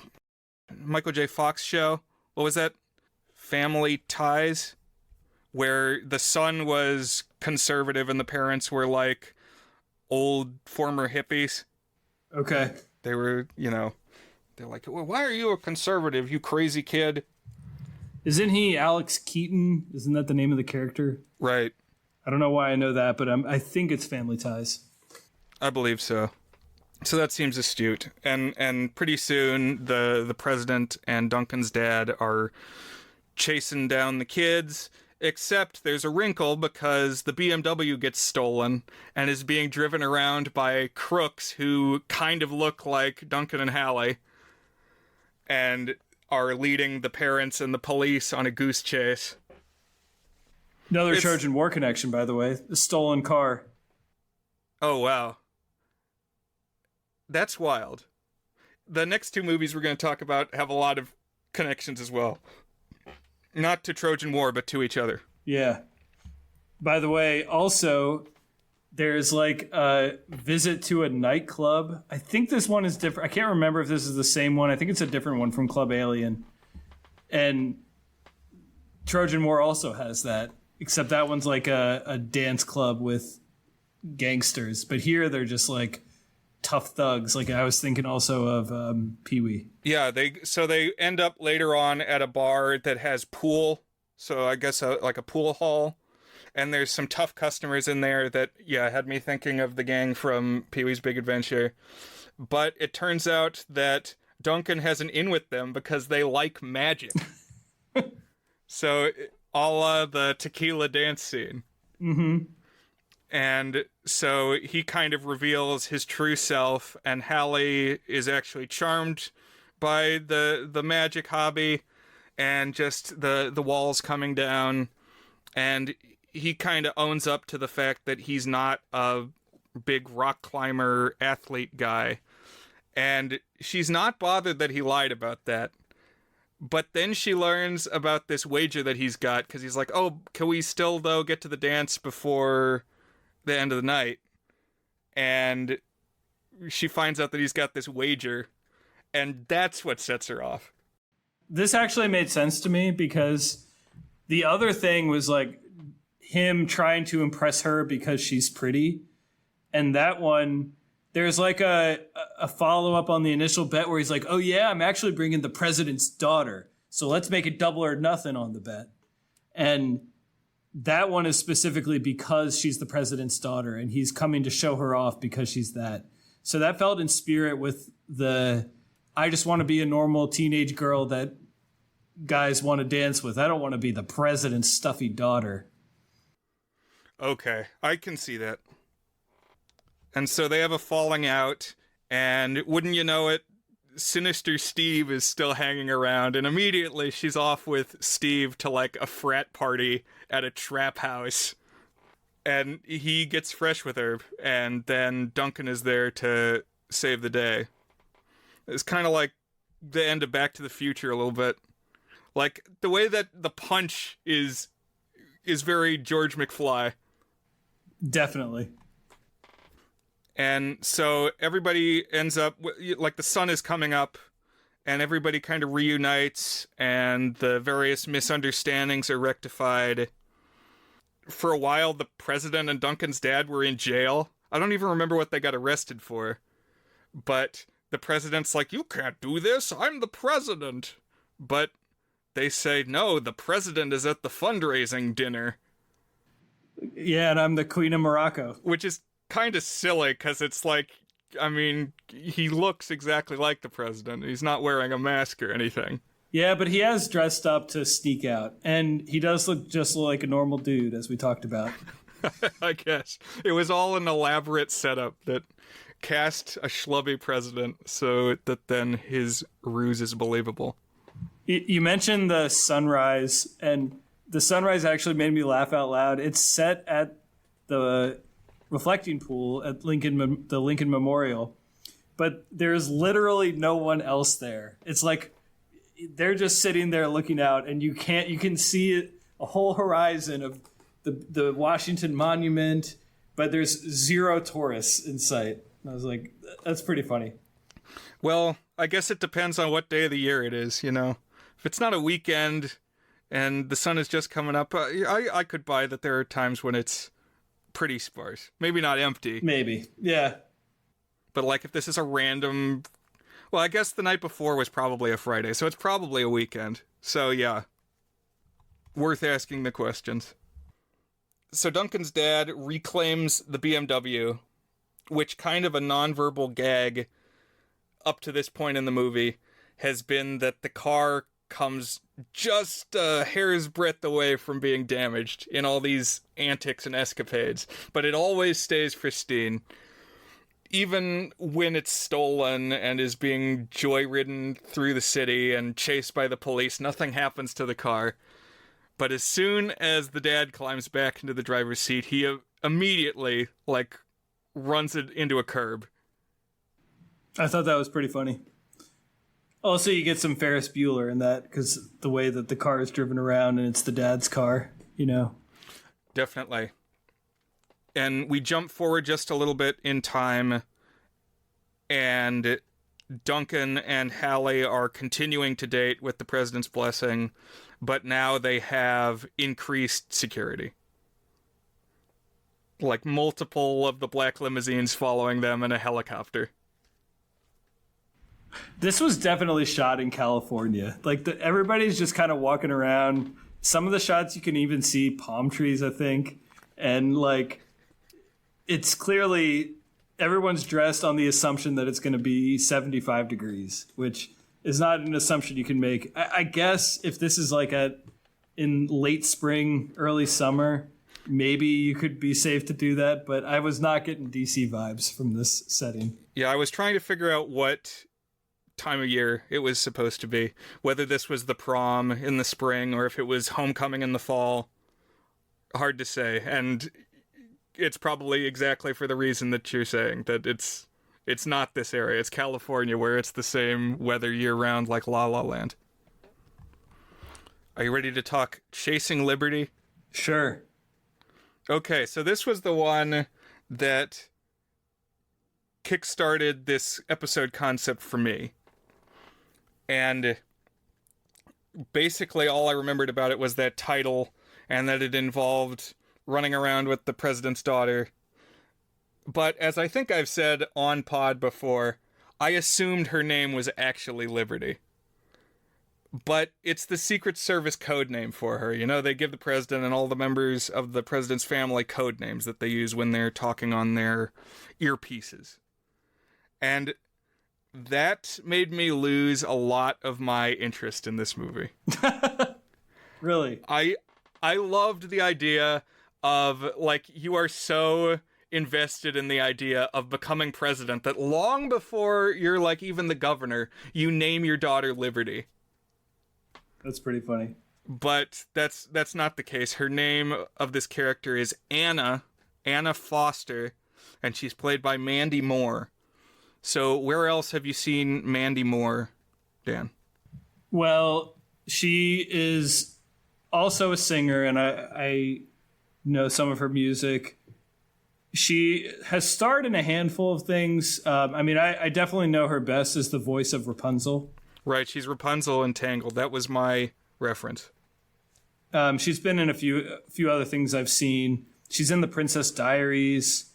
Michael J. Fox show. What was that? Family Ties, where the son was conservative and the parents were like old former hippies. Okay. They were, they're like, well, why are you a conservative, you crazy kid? Isn't he Alex Keaton? Isn't that the name of the character? Right. I don't know why I know that, but I think it's Family Ties. I believe so. So that seems astute. And pretty soon the president and Duncan's dad are chasing down the kids, Except there's a wrinkle because the BMW gets stolen and is being driven around by crooks who kind of look like Duncan and Hallie and are leading the parents and the police on a goose chase. Another Trojan War connection, by the way. The stolen car. Oh, wow. That's wild. The next two movies we're going to talk about have a lot of connections as well. Not to Trojan War, but to each other. Yeah. By the way, also, there's like a visit to a nightclub. I think this one is different. I can't remember if this is the same one. I think it's a different one from Club Alien. And Trojan War also has that, except that one's like a dance club with gangsters. But here they're just like tough thugs. Like I was thinking also of Pee-wee. Yeah, they end up later on at a bar that has pool. So I guess like a pool hall. And there's some tough customers in there that, yeah, had me thinking of the gang from Pee-wee's Big Adventure. But it turns out that Duncan has an in with them because they like magic. So, a la the tequila dance scene. Mm-hmm. And so he kind of reveals his true self, and Hallie is actually charmed by the magic hobby and just the walls coming down. And he kind of owns up to the fact that he's not a big rock climber athlete guy. And she's not bothered that he lied about that. But then she learns about this wager that he's got, because he's like, oh, can we still, though, get to the dance before the end of the night? And she finds out that he's got this wager, and that's what sets her off. This actually made sense to me because the other thing was like him trying to impress her because she's pretty. And that one, there's like a follow-up on the initial bet where he's like, oh yeah, I'm actually bringing the president's daughter. So let's make it double or nothing on the bet. And that one is specifically because she's the president's daughter and he's coming to show her off because she's that. So that felt in spirit with the, I just want to be a normal teenage girl that guys want to dance with. I don't want to be the president's stuffy daughter. Okay, I can see that. And so they have a falling out, and wouldn't you know it, Sinister Steve is still hanging around, and immediately she's off with Steve to like a frat party at a trap house. And he gets fresh with her, and then Duncan is there to save the day. It's kind of like the end of Back to the Future a little bit. Like, the way that the punch is very George McFly. Definitely. And so everybody ends up, like the sun is coming up, and everybody kind of reunites, and the various misunderstandings are rectified. For a while, the president and Duncan's dad were in jail. I don't even remember what they got arrested for. But the president's like, you can't do this, I'm the president. But they say, no, the president is at the fundraising dinner. Yeah, and I'm the Queen of Morocco. Which is kind of silly, because it's like, I mean, he looks exactly like the president. He's not wearing a mask or anything. Yeah, but he has dressed up to sneak out, and he does look just like a normal dude, as we talked about. I guess. It was all an elaborate setup that cast a schlubby president so that then his ruse is believable. You mentioned the sunrise, and the sunrise actually made me laugh out loud. It's set at the reflecting pool at the Lincoln Memorial, but there's literally no one else there. It's like they're just sitting there looking out, and you can see a whole horizon of the Washington Monument, but there's zero tourists in sight. And I was like, that's pretty funny. Well, I guess it depends on what day of the year it is, you know. If it's not a weekend and the sun is just coming up, I could buy that there are times when it's pretty sparse. Maybe not empty. Maybe, yeah. But like if this is a random... Well, I guess the night before was probably a Friday, so it's probably a weekend. So yeah, worth asking the questions. So Duncan's dad reclaims the BMW, which kind of a nonverbal gag up to this point in the movie has been that the car comes just a hair's breadth away from being damaged in all these antics and escapades, but it always stays pristine. Even when it's stolen and is being joyridden through the city and chased by the police, nothing happens to the car. But as soon as the dad climbs back into the driver's seat, he immediately, runs it into a curb. I thought that was pretty funny. Also, you get some Ferris Bueller in that, because the way that the car is driven around and it's the dad's car, Definitely. And we jump forward just a little bit in time, and Duncan and Hallie are continuing to date with the president's blessing, but now they have increased security. Like multiple of the black limousines following them in a helicopter. This was definitely shot in California. Everybody's just kind of walking around. Some of the shots you can even see palm trees, I think. And it's clearly everyone's dressed on the assumption that it's going to be 75 degrees, which is not an assumption you can make. I guess if this is in late spring, early summer, maybe you could be safe to do that. But I was not getting DC vibes from this setting. Yeah, I was trying to figure out what time of year it was supposed to be, whether this was the prom in the spring or if it was homecoming in the fall. Hard to say, and it's probably exactly for the reason that you're saying, that it's not this area. It's California, where it's the same weather year round, like La La Land. Are you ready to talk Chasing Liberty? Sure. Okay, so this was the one that kickstarted this episode concept for me. And basically all I remembered about it was that title, and that it involved running around with the president's daughter. But as I think I've said on pod before, I assumed her name was actually Liberty. But it's the Secret Service code name for her. They give the president and all the members of the president's family code names that they use when they're talking on their earpieces. And that made me lose a lot of my interest in this movie. Really? I loved the idea of, you are so invested in the idea of becoming president that long before you're, even the governor, you name your daughter Liberty. That's pretty funny. But that's not the case. Her name of this character is Anna Foster, and she's played by Mandy Moore. So where else have you seen Mandy Moore, Dan? Well, she is also a singer, and I know some of her music. She has starred in a handful of things. I definitely know her best as the voice of Rapunzel. Right, she's Rapunzel in Tangled. That was my reference. She's been in a few other things I've seen. She's in The Princess Diaries.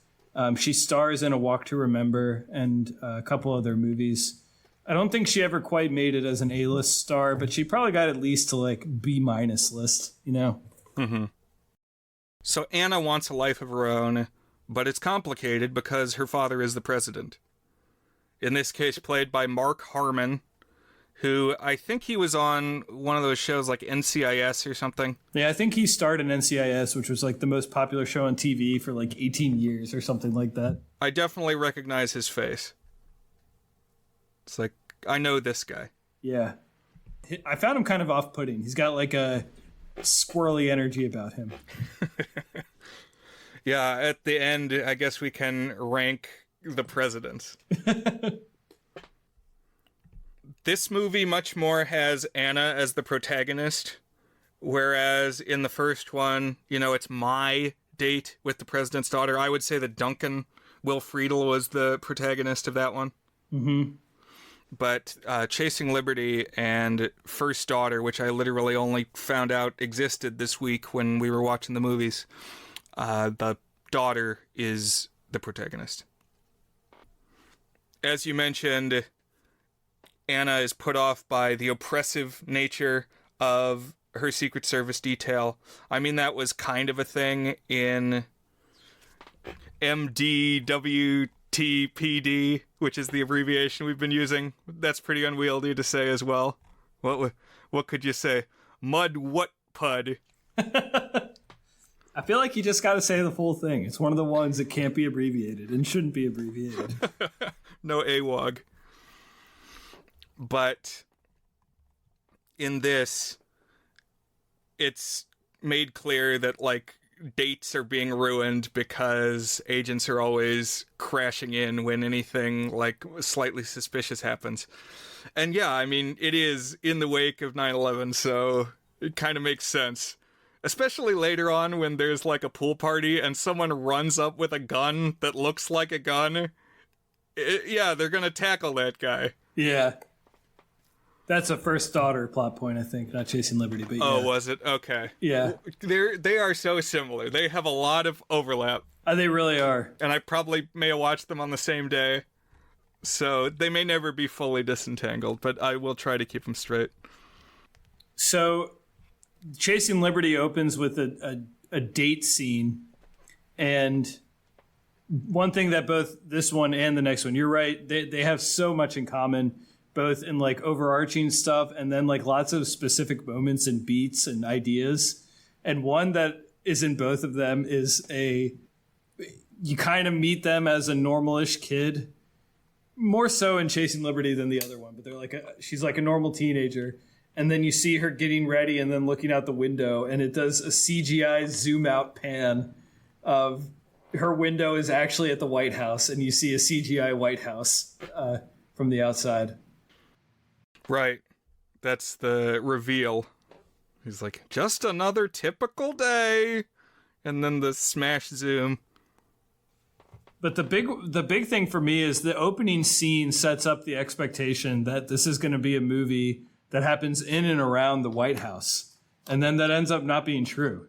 She stars in A Walk to Remember and a couple other movies. I don't think she ever quite made it as an A-list star, but she probably got at least to B- list, Mm-hmm. So Anna wants a life of her own, but it's complicated because her father is the president. In this case, played by Mark Harmon, who I think he was on one of those shows like NCIS or something. Yeah, I think he starred in NCIS, which was the most popular show on TV for 18 years or something like that. I definitely recognize his face. It's I know this guy. Yeah. I found him kind of off-putting. He's got a squirrely energy about him. Yeah, at the end, I guess we can rank the presidents. This movie much more has Anna as the protagonist, whereas in the first one, it's my date with the president's daughter. I would say that Duncan Will Friedle was the protagonist of that one. Mm-hmm. But Chasing Liberty and First Daughter, which I literally only found out existed this week when we were watching the movies, the daughter is the protagonist. As you mentioned, Anna is put off by the oppressive nature of her Secret Service detail. I mean, that was kind of a thing in MDWTPD, which is the abbreviation we've been using. That's pretty unwieldy to say as well. What what could you say? Mud what pud? I feel like you just got to say the full thing. It's one of the ones that can't be abbreviated and shouldn't be abbreviated. No AWOG. But in this, it's made clear that, like, dates are being ruined because agents are always crashing in when anything, like, slightly suspicious happens. And yeah, I mean, it is in the wake of 9/11, so it kind of makes sense. Especially later on when there's, like, a pool party and someone runs up with a gun that looks like a gun. Yeah, they're gonna tackle that guy. Yeah. That's a First Daughter plot point, I think, not Chasing Liberty, but yeah. Oh, was it? Okay. Yeah. They are so similar. They have a lot of overlap. They really are. And I probably may have watched them on the same day. So they may never be fully disentangled, but I will try to keep them straight. So Chasing Liberty opens with a date scene. And one thing that both this one and the next one, you're right, they have so much in common, both in like overarching stuff and then like lots of specific moments and beats and ideas. And one that is in both of them is you kind of meet them as a normalish kid, more so in Chasing Liberty than the other one, but they're like she's like a normal teenager. And then you see her getting ready and then looking out the window, and it does a CGI zoom out pan of her window is actually at the White House, and you see a CGI White House from the outside. Right. That's the reveal. He's like, just another typical day. And then the smash zoom. But the big thing for me is the opening scene sets up the expectation that this is going to be a movie that happens in and around the White House. And then that ends up not being true.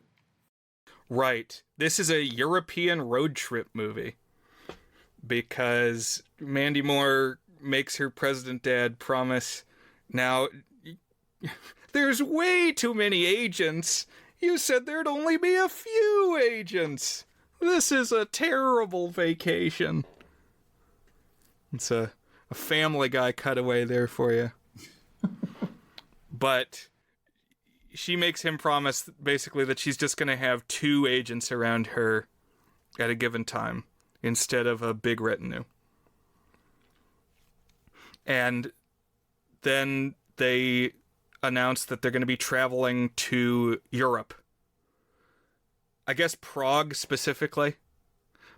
Right. This is a European road trip movie. Because Mandy Moore makes her President Dad promise, now, there's way too many agents. You said there'd only be a few agents. This is a terrible vacation. It's a Family Guy cutaway there for you. But she makes him promise basically that she's just going to have 2 agents around her at a given time instead of a big retinue. And then they announce that they're going to be traveling to Europe. I guess Prague specifically.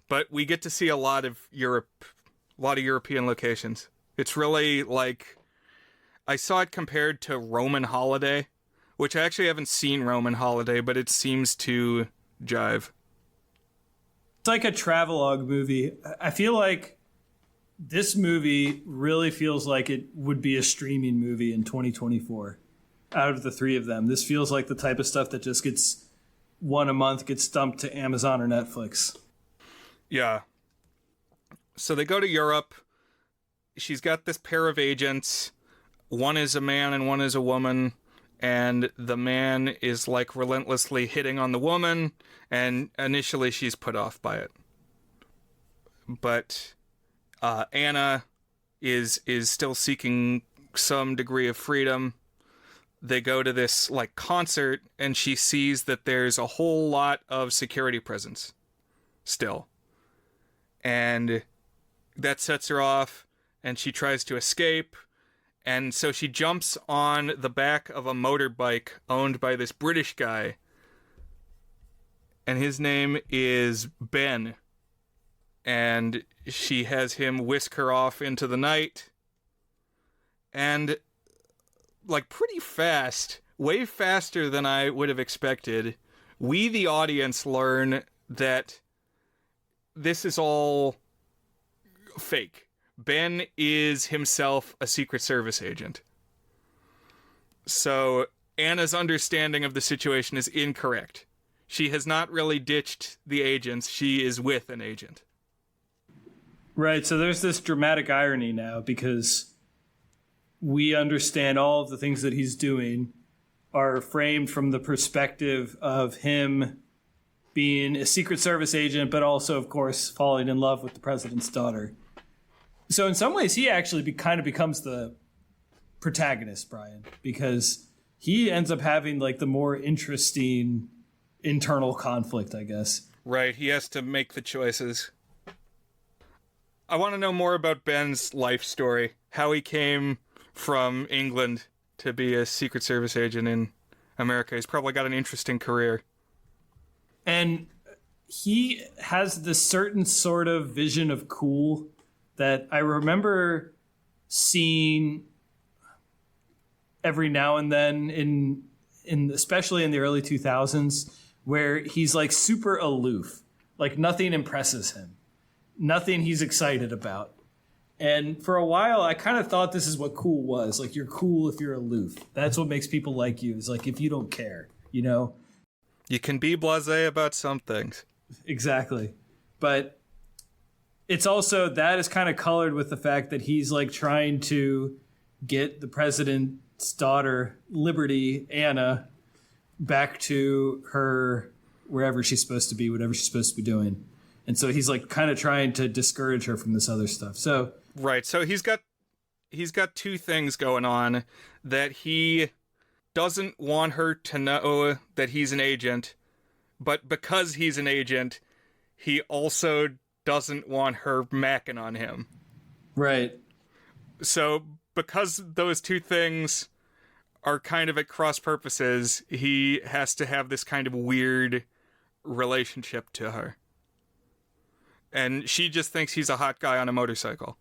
But we get to see a lot of European locations. It's really like, I saw it compared to Roman Holiday, which I actually haven't seen Roman Holiday, but it seems to jive. It's like a travelogue movie. I feel like this movie really feels like it would be a streaming movie in 2024. Out of the 3 of them, this feels like the type of stuff that just gets one a month, gets dumped to Amazon or Netflix. Yeah. So they go to Europe. She's got this pair of agents. One is a man and one is a woman. And the man is like relentlessly hitting on the woman. And initially she's put off by it. But Anna is still seeking some degree of freedom. They go to this like concert and she sees that there's a whole lot of security presence still. And that sets her off and she tries to escape. And so she jumps on the back of a motorbike owned by this British guy. And his name is Ben. And she has him whisk her off into the night. And, like, pretty fast, way faster than I would have expected, we, the audience, learn that this is all fake. Ben is himself a Secret Service agent. So Anna's understanding of the situation is incorrect. She has not really ditched the agents. She is with an agent. Right, so there's this dramatic irony now because we understand all of the things that he's doing are framed from the perspective of him being a Secret Service agent, but also, of course, falling in love with the president's daughter. So in some ways, he actually kind of becomes the protagonist, Brian, because he ends up having like the more interesting internal conflict, I guess. Right, he has to make the choices. I want to know more about Ben's life story, how he came from England to be a Secret Service agent in America. He's probably got an interesting career. And he has this certain sort of vision of cool that I remember seeing every now and then in especially in the early 2000s, where he's like super aloof, like nothing impresses him, nothing he's excited about. And for a while, I kind of thought this is what cool was. Like, you're cool if you're aloof. That's what makes people like you, is like if you don't care, you know? You can be blasé about some things. Exactly. But it's also, that is kind of colored with the fact that he's like trying to get the president's daughter, Liberty, Anna, back to her, wherever she's supposed to be, whatever she's supposed to be doing. And so he's like kind of trying to discourage her from this other stuff. So right, so he's got two things going on. That he doesn't want her to know that he's an agent, but because he's an agent, he also doesn't want her macking on him. right. So because those two things are kind of at cross purposes, he has to have this kind of weird relationship to her. And she just thinks he's a hot guy on a motorcycle.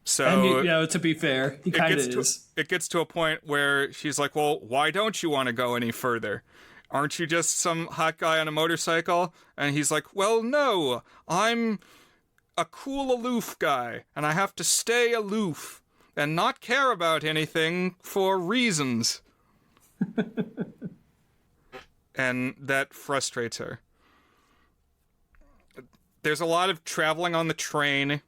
So, And you know, to be fair, he kind of is. It gets to a point where she's like, well, why don't you want to go any further? Aren't you just some hot guy on a motorcycle? And he's like, well, no, I'm a cool aloof guy, and I have to stay aloof and not care about anything for reasons. And that frustrates her. There's a lot of traveling on the train.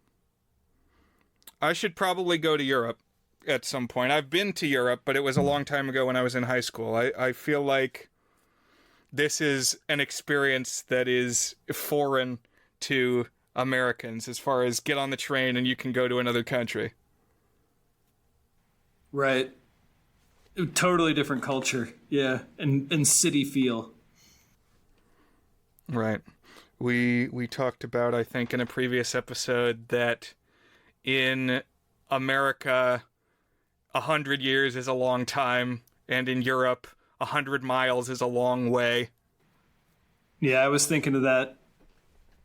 I should probably go to Europe at some point. I've been to Europe, but it was a long time ago when I was in high school. I feel like this is an experience that is foreign to Americans as far as get on the train and you can go to another country. Right. Totally different culture. Yeah. And city feel. Right. We talked about, I think, in a previous episode that in America, 100 years is a long time, and in Europe, 100 miles is a long way. Yeah, I was thinking of that.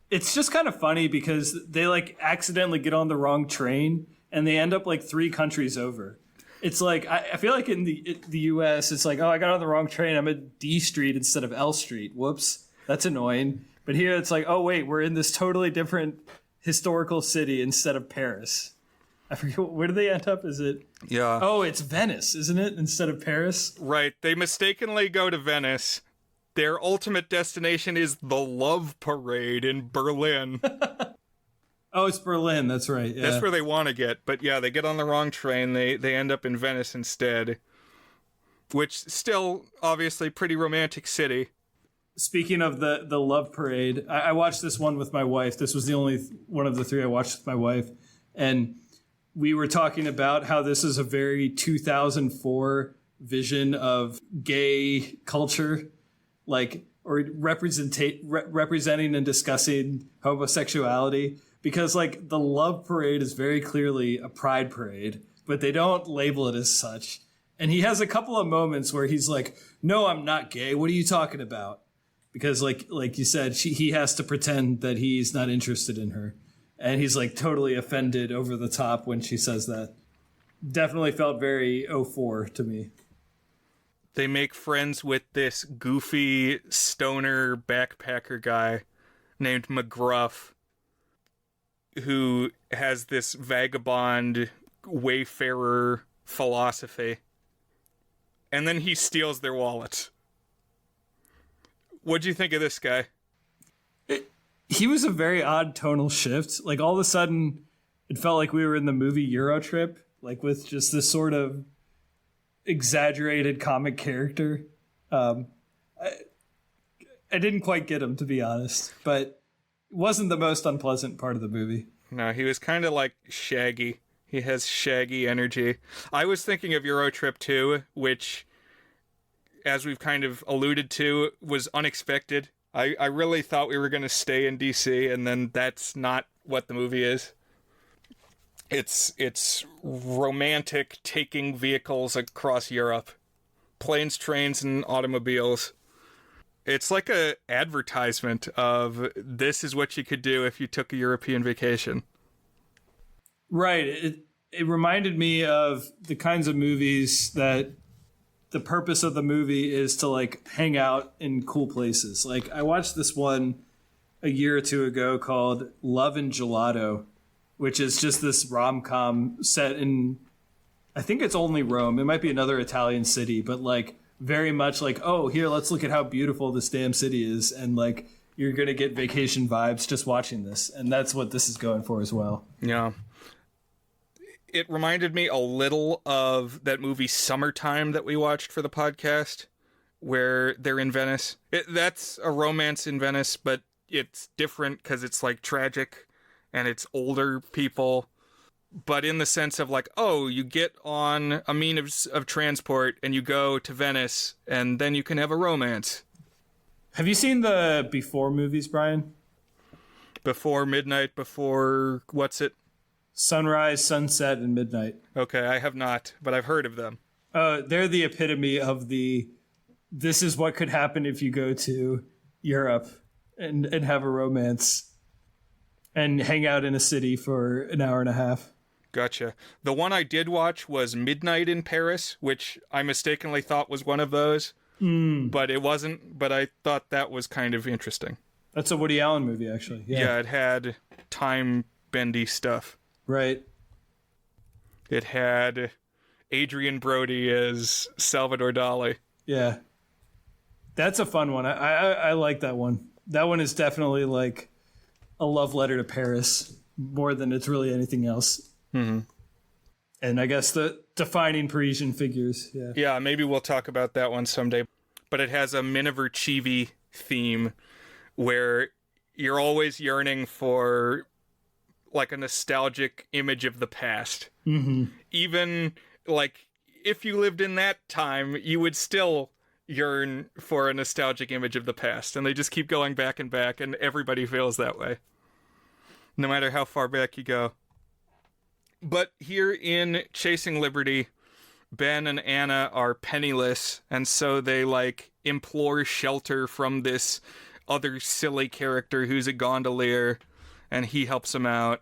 It's just kind of funny because they like accidentally get on the wrong train and they end up like 3 countries over. It's like, I feel like in the US, it's like, oh, I got on the wrong train. I'm at D Street instead of L Street. Whoops. That's annoying. But here it's like, oh, wait, we're in this totally different historical city instead of Paris. I forget, where do they end up? Is it? Yeah. Oh, it's Venice, isn't it? Instead of Paris? Right. They mistakenly go to Venice. Their ultimate destination is the Love Parade in Berlin. Oh, it's Berlin. That's right. Yeah. That's where they want to get. But yeah, they get on the wrong train. They end up in Venice instead. Which still, obviously, pretty romantic city. Speaking of the Love Parade, I watched this one with my wife. This was the only one of the 3 I watched with my wife. And we were talking about how this is a very 2004 vision of gay culture, like, or representing and discussing homosexuality. Because, like, the Love Parade is very clearly a pride parade, but they don't label it as such. And he has a couple of moments where he's like, no, I'm not gay. What are you talking about? Because, like you said, he has to pretend that he's not interested in her. And he's, like, totally offended over the top when she says that. Definitely felt very 04 to me. They make friends with this goofy stoner backpacker guy named McGruff, who has this vagabond wayfarer philosophy. And then he steals their wallets. What'd you think of this guy? He was a very odd tonal shift. Like, all of a sudden, it felt like we were in the movie Euro Trip, like with just this sort of exaggerated comic character. I didn't quite get him, to be honest, but it wasn't the most unpleasant part of the movie. No, he was kind of like Shaggy. He has shaggy energy. I was thinking of Eurotrip 2, which, as we've kind of alluded to, was unexpected. I really thought we were going to stay in DC, and then that's not what the movie is. It's romantic taking vehicles across Europe. Planes, trains, and automobiles. It's like a advertisement of this is what you could do if you took a European vacation. Right. It reminded me of the kinds of movies that the purpose of the movie is to like hang out in cool places. Like I watched this one a year or two ago called Love and Gelato, which is just this rom-com set in, I think it's only Rome. It might be another Italian city, but like very much like, oh, here, let's look at how beautiful this damn city is. And like, you're going to get vacation vibes just watching this. And that's what this is going for as well. Yeah. It reminded me a little of that movie Summertime that we watched for the podcast, where they're in Venice. That's a romance in Venice, but it's different because it's like tragic and it's older people. But in the sense of like, oh, you get on a means of transport and you go to Venice and then you can have a romance. Have you seen the Before movies, Brian? Before Midnight, before what's it? Sunrise, Sunset, and Midnight. Okay, I have not, but I've heard of them. They're the epitome of this is what could happen if you go to Europe and have a romance and hang out in a city for an hour and a half. Gotcha. The one I did watch was Midnight in Paris, which I mistakenly thought was one of those, but it wasn't. But I thought that was kind of interesting. That's a Woody Allen movie, actually. Yeah, it had time-bendy stuff. Right. It had Adrian Brody as Salvador Dali. Yeah. That's a fun one. I like that one. That one is definitely like a love letter to Paris more than it's really anything else. Mm-hmm. And I guess the defining Parisian figures. Yeah. Yeah, maybe we'll talk about that one someday. But it has a Miniver Chibi theme where you're always yearning for like a nostalgic image of the past. Mm-hmm. Even like if you lived in that time, you would still yearn for a nostalgic image of the past. And they just keep going back and back, and everybody feels that way, no matter how far back you go. But here in Chasing Liberty, Ben and Anna are penniless, and so they like implore shelter from this other silly character who's a gondolier, and he helps them out.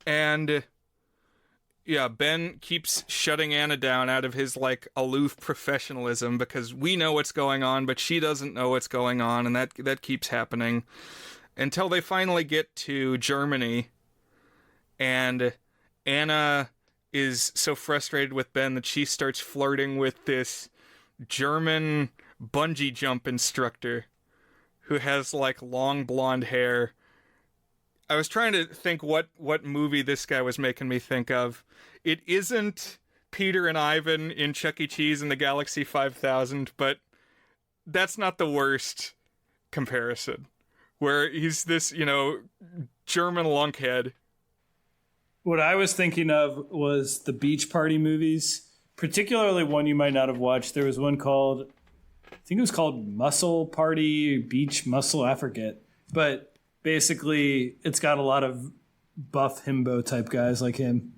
And yeah, Ben keeps shutting Anna down out of his like aloof professionalism because we know what's going on, but she doesn't know what's going on, and that keeps happening until they finally get to Germany. And Anna is so frustrated with Ben that she starts flirting with this German bungee jump instructor who has like long blonde hair. I was trying to think what movie this guy was making me think of. It isn't Peter and Ivan in Chuck E. Cheese in the Galaxy 5000, but that's not the worst comparison. Where he's this, German lunkhead. What I was thinking of was the Beach Party movies, particularly one you might not have watched. There was one called, I think it was called Muscle Party, Beach Muscle, I forget. But basically, it's got a lot of buff himbo type guys like him.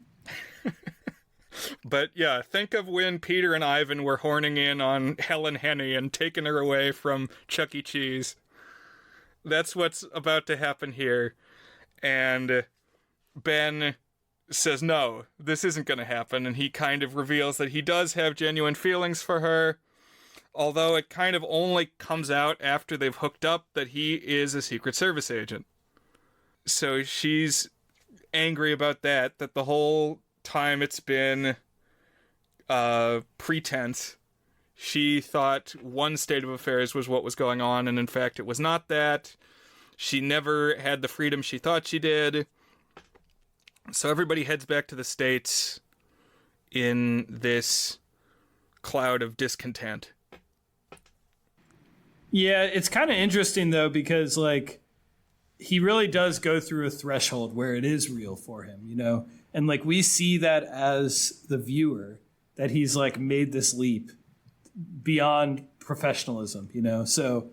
But yeah, think of when Peter and Ivan were horning in on Helen Henny and taking her away from Chuck E. Cheese. That's what's about to happen here. And Ben says, no, this isn't going to happen. And he kind of reveals that he does have genuine feelings for her. Although it kind of only comes out after they've hooked up that he is a Secret Service agent. So she's angry about that the whole time it's been pretense. She thought one state of affairs was what was going on, and in fact it was not that. She never had the freedom she thought she did. So everybody heads back to the States in this cloud of discontent. Yeah, it's kind of interesting, though, because, like, he really does go through a threshold where it is real for him, And like we see that as the viewer, that he's like made this leap beyond professionalism, you know? So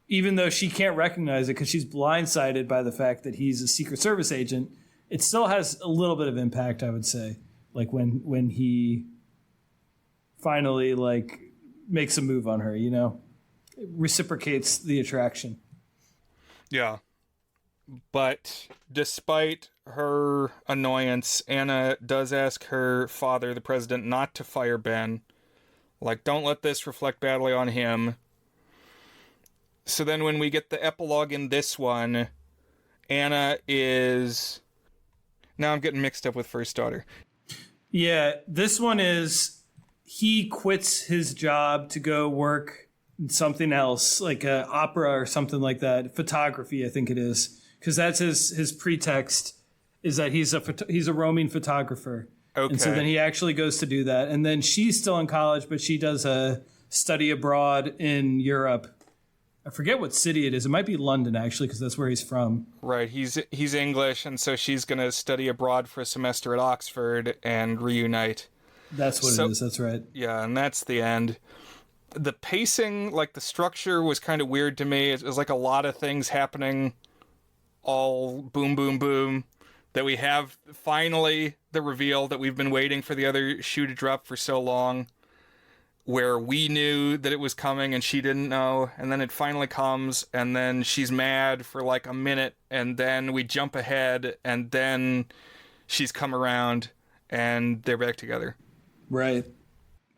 even though she can't recognize it because she's blindsided by the fact that he's a Secret Service agent, it still has a little bit of impact, I would say. Like when he finally like makes a move on her, you know? It reciprocates the attraction. Yeah. But despite her annoyance, Anna does ask her father, the president, not to fire Ben. Like, don't let this reflect badly on him. So then when we get the epilogue in this one, Anna is... Now I'm getting mixed up with First Daughter. Yeah, this one is he quits his job to go work in something else, like an opera or something like that. Photography, I think it is. Because that's his pretext, is that he's a roaming photographer. Okay. And so then he actually goes to do that. And then she's still in college, but she does a study abroad in Europe. I forget what city it is. It might be London, actually, because that's where he's from. Right, he's English, and so she's going to study abroad for a semester at Oxford and reunite. That's what it is, that's right. Yeah, and that's the end. The pacing, like the structure, was kind of weird to me. It was like a lot of things happening all boom, boom, boom. That we have finally the reveal that we've been waiting for the other shoe to drop for so long, where we knew that it was coming and she didn't know, and then it finally comes, and then she's mad for like a minute, and then we jump ahead, and then she's come around, and they're back together. Right.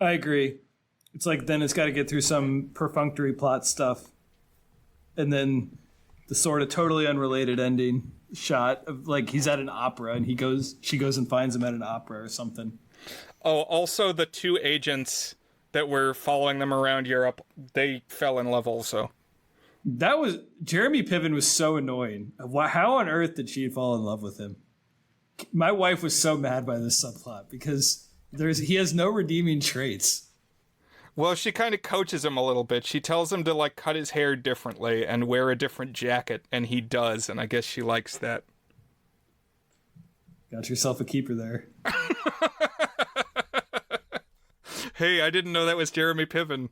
I agree. It's like then it's got to get through some perfunctory plot stuff, and then the sort of totally unrelated ending shot of like he's at an opera and she goes and finds him at an opera or something. Oh, also the two agents that were following them around Europe, they fell in love also. That was Jeremy Piven was so annoying. How on earth did she fall in love with him? My wife was so mad by this subplot because he has no redeeming traits. Well, she kind of coaches him a little bit. She tells him to, like, cut his hair differently and wear a different jacket, and he does, and I guess she likes that. Got yourself a keeper there. Hey, I didn't know that was Jeremy Piven,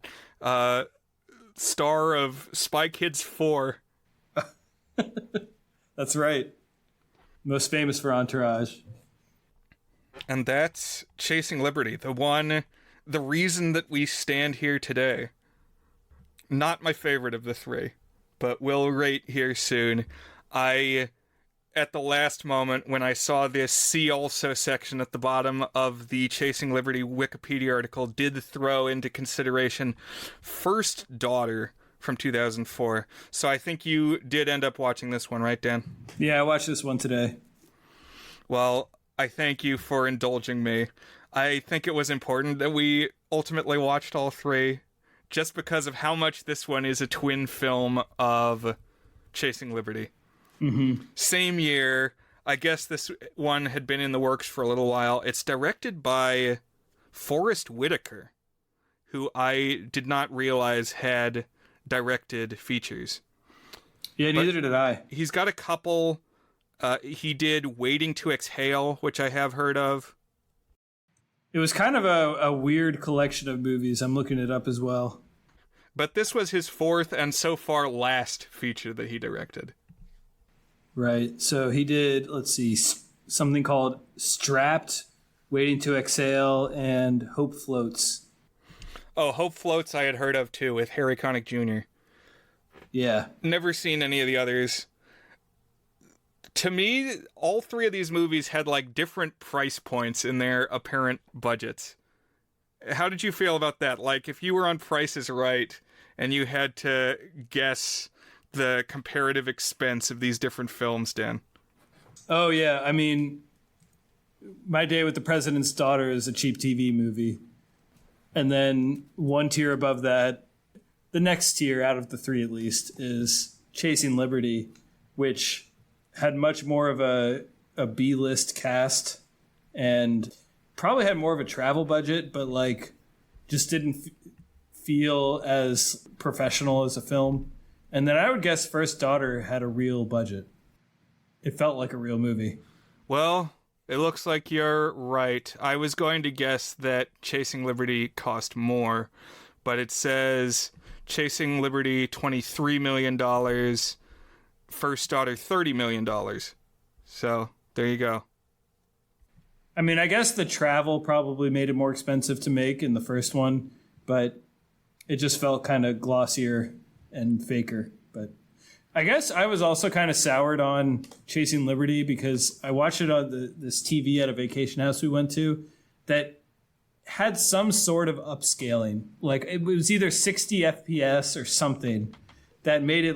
star of Spy Kids 4. That's right. Most famous for Entourage. And that's Chasing Liberty, the reason that we stand here today. Not my favorite of the three, but will rate here soon. At the last moment, when I saw this See Also section at the bottom of the Chasing Liberty Wikipedia article, did throw into consideration First Daughter from 2004. So I think you did end up watching this one, right, Dan? Yeah, I watched this one today. Well, I thank you for indulging me. I think it was important that we ultimately watched all three, just because of how much this one is a twin film of Chasing Liberty. Mm-hmm. Same year. I guess this one had been in the works for a little while. It's directed by Forrest Whitaker, who I did not realize had directed features. Yeah, neither did I. He's got a couple. He did Waiting to Exhale, which I have heard of. It was kind of a weird collection of movies. I'm looking it up as well. But this was his fourth and so far last feature that he directed. Right. So he did, let's see, something called Strapped, Waiting to Exhale, and Hope Floats. Oh, Hope Floats I had heard of too, with Harry Connick Jr. Yeah. Never seen any of the others. To me, all three of these movies had like different price points in their apparent budgets. How did you feel about that? Like, if you were on Price is Right and you had to guess the comparative expense of these different films, Dan? Oh, yeah. I mean, My Day with the President's Daughter is a cheap TV movie. And then one tier above that, the next tier out of the three at least, is Chasing Liberty, which had much more of a B-list cast and probably had more of a travel budget, but like just didn't feel as professional as a film. And then I would guess First Daughter had a real budget. It felt like a real movie. Well, It looks like you're right. I was going to guess that Chasing Liberty cost more, but it says Chasing Liberty $23 million, First Daughter $30 million. So there you go. I mean, I guess the travel probably made it more expensive to make in the first one, but it just felt kind of glossier and faker. But I guess I was also kind of soured on Chasing Liberty because I watched it on this TV at a vacation house we went to that had some sort of upscaling. Like it was either 60 FPS or something that made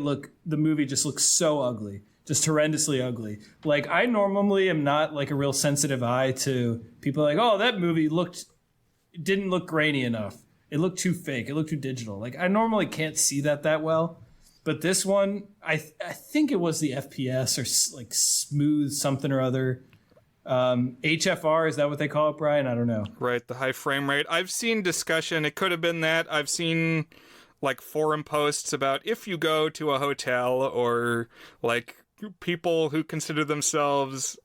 the movie just look so ugly, just horrendously ugly. Like I normally am not like a real sensitive eye to people like, oh, that movie didn't look grainy enough. It looked too fake. It looked too digital. Like I normally can't see that well. But this one, I think it was the FPS or like smooth something or other. HFR, is that what they call it, Brian? I don't know. Right, the high frame rate. I've seen discussion. It could have been that. I've seen like forum posts about if you go to a hotel or like people who consider themselves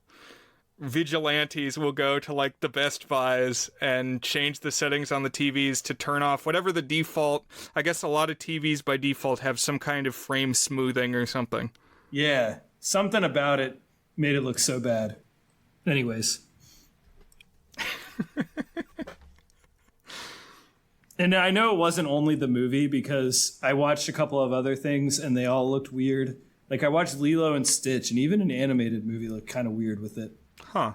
vigilantes will go to like the Best Buys and change the settings on the TVs to turn off whatever the default. I guess a lot of TVs by default have some kind of frame smoothing or something. Yeah, something about it made it look so bad. Anyways. And I know it wasn't only the movie because I watched a couple of other things and they all looked weird. Like I watched Lilo and Stitch and even an animated movie looked kind of weird with it. Huh.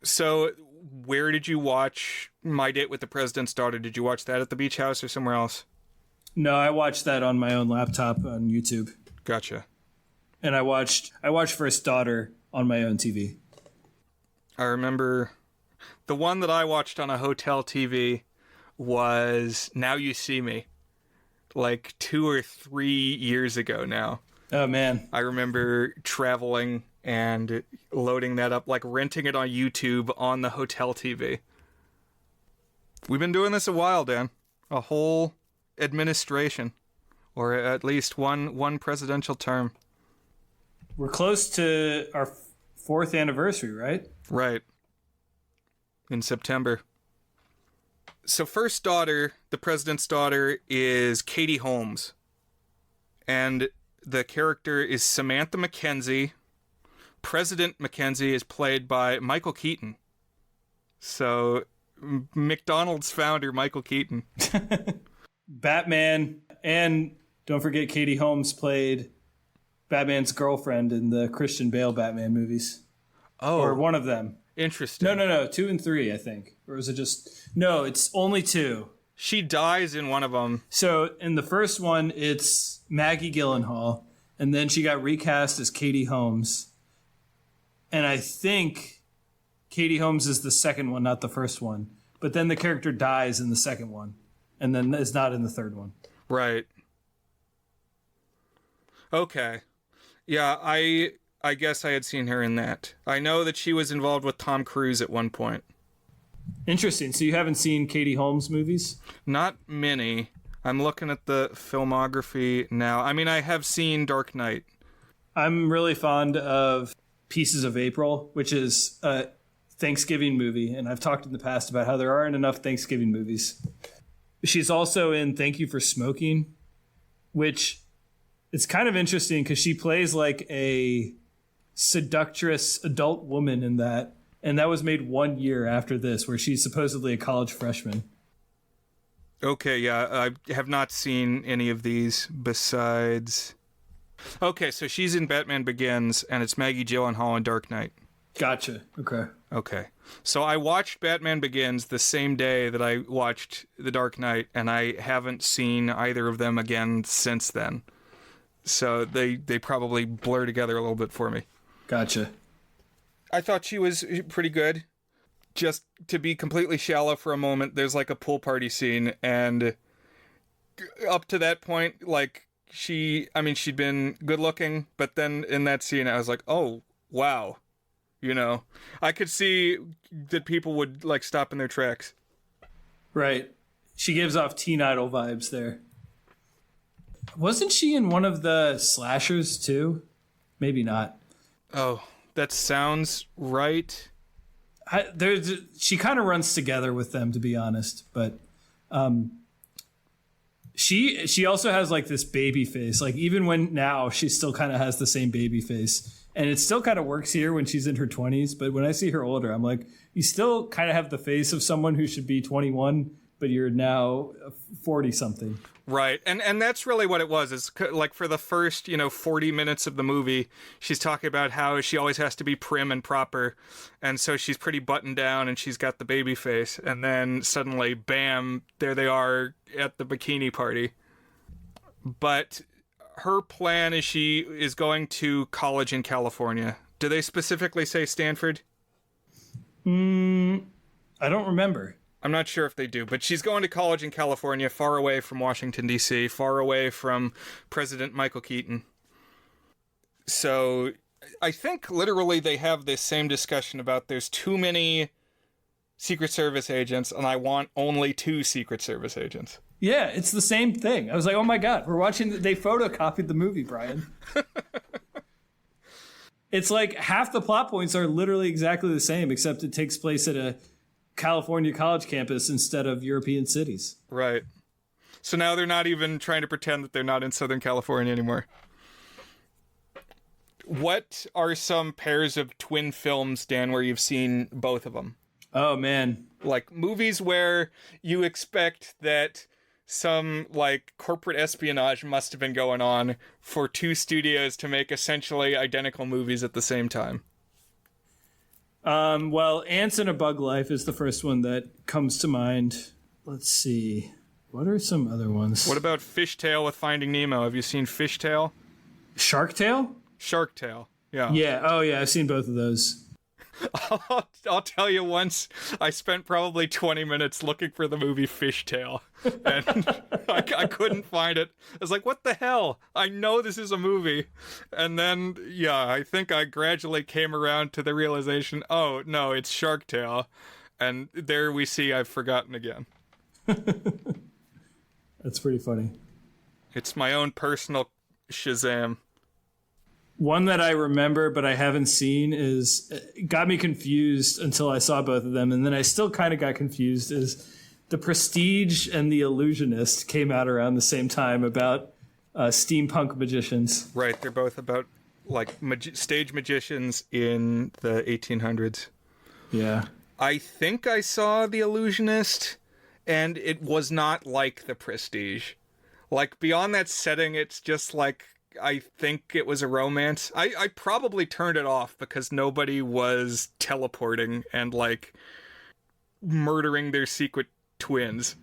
So where did you watch My Date with the President's Daughter? Did you watch that at the beach house or somewhere else? No, I watched that on my own laptop on YouTube. Gotcha. And I watched First Daughter on my own TV. I remember the one that I watched on a hotel TV was Now You See Me, like 2 or 3 years ago now. Oh, man. I remember traveling and loading that up, like renting it on YouTube on the hotel TV. We've been doing this a while, Dan. A whole administration, or at least one presidential term. We're close to our 4th anniversary, right? Right. In September. So First Daughter, the president's daughter, is Katie Holmes. And the character is Samantha Mackenzie. President Mackenzie is played by Michael Keaton. So McDonald's founder, Michael Keaton. Batman, and don't forget Katie Holmes played Batman's girlfriend in the Christian Bale Batman movies. Oh. Or one of them. Interesting. No. 2 and 3, I think. Or was it just... No, it's only 2. She dies in one of them. So in the first one, it's Maggie Gyllenhaal. And then she got recast as Katie Holmes. And I think Katie Holmes is the second one, not the first one. But then the character dies in the second one. And then is not in the third one. Right. Okay. Yeah, I guess I had seen her in that. I know that she was involved with Tom Cruise at one point. Interesting. So you haven't seen Katie Holmes movies? Not many. I'm looking at the filmography now. I mean, I have seen Dark Knight. I'm really fond of Pieces of April, which is a Thanksgiving movie. And I've talked in the past about how there aren't enough Thanksgiving movies. She's also in Thank You for Smoking, which it's kind of interesting because she plays like a seductress adult woman in that. And that was made 1 year after this, where she's supposedly a college freshman. Okay, yeah, I have not seen any of these besides... Okay, so she's in Batman Begins, and it's Maggie Gyllenhaal in Dark Knight. Gotcha. Okay. So I watched Batman Begins the same day that I watched The Dark Knight, and I haven't seen either of them again since then. So they probably blur together a little bit for me. Gotcha. I thought she was pretty good. Just to be completely shallow for a moment, there's like a pool party scene, and up to that point, like she'd been good looking, but then in that scene I was like, oh, wow. You know, I could see that people would like stop in their tracks. Right. She gives off teen idol vibes there. Wasn't she in one of the slashers too? Maybe not. Oh, that sounds right. she kind of runs together with them, to be honest. But she also has like this baby face. Like even when now she still kind of has the same baby face, and it still kind of works here when she's in her 20s. But when I see her older, I'm like, you still kind of have the face of someone who should be 21, but you're now 40 something. Right. And that's really what it was. Is like for the first, 40 minutes of the movie, she's talking about how she always has to be prim and proper. And so she's pretty buttoned down and she's got the baby face. And then suddenly, bam, there they are at the bikini party. But her plan is she is going to college in California. Do they specifically say Stanford? I don't remember. I'm not sure if they do, but she's going to college in California, far away from Washington, D.C., far away from President Michael Keaton. So I think literally they have this same discussion about there's too many Secret Service agents, and I want only 2 Secret Service agents. Yeah, it's the same thing. I was like, oh my God, we're watching. They photocopied the movie, Brian. It's like half the plot points are literally exactly the same, except it takes place at a California college campus instead of European cities. Right. So now they're not even trying to pretend that they're not in Southern California anymore. What are some pairs of twin films, Dan, where you've seen both of them? Oh, man. Like movies where you expect that some like corporate espionage must have been going on for 2 studios to make essentially identical movies at the same time. Well, Ants in a Bug Life is the first one that comes to mind. Let's see. What are some other ones? What about Fishtail with Finding Nemo? Have you seen Fishtail? Shark Tale? Shark Tale. Yeah. Yeah. Oh, yeah. I've seen both of those. I'll tell you, once I spent probably 20 minutes looking for the movie Fishtail, and I couldn't find it. I was like, what the hell? I know this is a movie. And then, yeah, I think I gradually came around to the realization, oh, no, it's Shark Tale. And there we see I've forgotten again. That's pretty funny. It's my own personal Shazam. One that I remember but I haven't seen is got me confused until I saw both of them, and then I still kind of got confused is The Prestige and The Illusionist came out around the same time about steampunk magicians. Right, they're both about like stage magicians in the 1800s. Yeah. I think I saw The Illusionist, and it was not like The Prestige. Like beyond that setting, it's just like I think it was a romance. I probably turned it off because nobody was teleporting and, like, murdering their secret twins.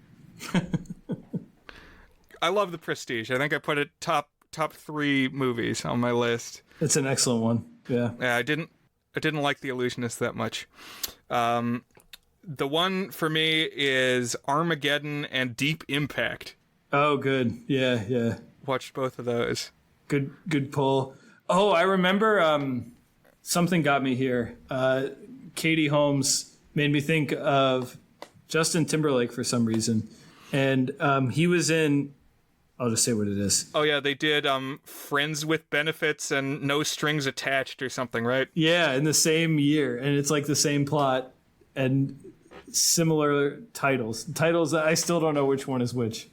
I love The Prestige. I think I put it top 3 movies on my list. It's an excellent one. Yeah. Yeah, I didn't like The Illusionist that much. The one for me is Armageddon and Deep Impact. Oh, good. Yeah, yeah. Watched both of those. Good pull. Oh, I remember something got me here. Katie Holmes made me think of Justin Timberlake for some reason. And he was in, I'll just say what it is. Oh, yeah, they did Friends with Benefits and No Strings Attached or something, right? Yeah, in the same year. And it's like the same plot and similar titles. Titles that I still don't know which one is which.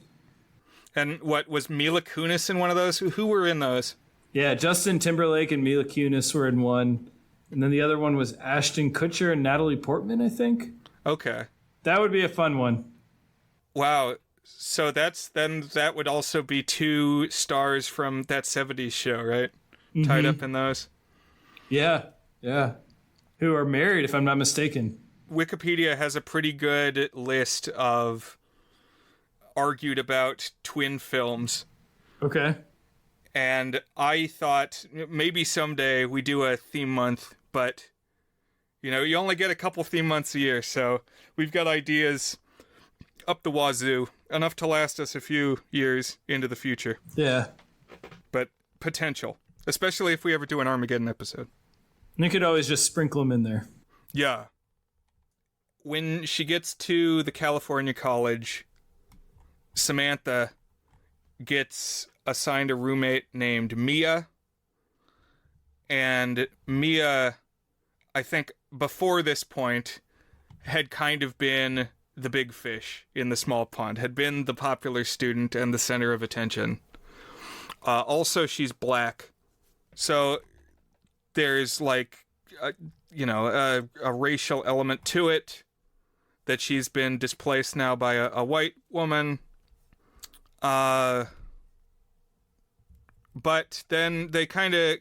And what was Mila Kunis in one of those? Who were in those? Yeah, Justin Timberlake and Mila Kunis were in one. And then the other one was Ashton Kutcher and Natalie Portman, I think. Okay. That would be a fun one. Wow. So that would also be 2 stars from That 70s Show, right? Mm-hmm. Tied up in those. Yeah, yeah. Who are married, if I'm not mistaken. Wikipedia has a pretty good list of argued about twin films. Okay. And I thought maybe someday we do a theme month, but you only get a couple theme months a year, so we've got ideas up the wazoo, enough to last us a few years into the future. Yeah. But potential, especially if we ever do an Armageddon episode. And you could always just sprinkle them in there. Yeah. When she gets to the California college, Samantha gets assigned a roommate named Mia, and Mia, I think before this point, had kind of been the big fish in the small pond, had been the popular student and the center of attention. Also, she's black. So there's like, a racial element to it, that she's been displaced now by a white woman. But then they kind of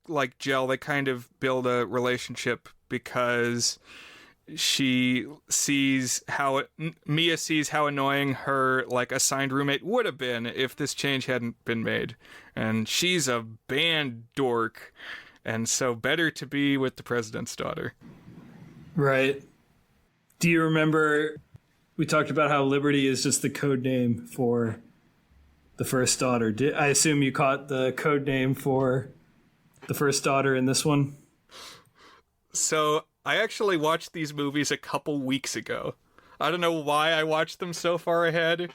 like gel, they kind of build a relationship because Mia sees how annoying her like assigned roommate would have been if this change hadn't been made, and she's a band dork, and so better to be with the president's daughter. Right. Do you remember we talked about how Liberty is just the code name for the first daughter? I assume you caught the code name for the first daughter in this one? So I actually watched these movies a couple weeks ago. I don't know why I watched them so far ahead,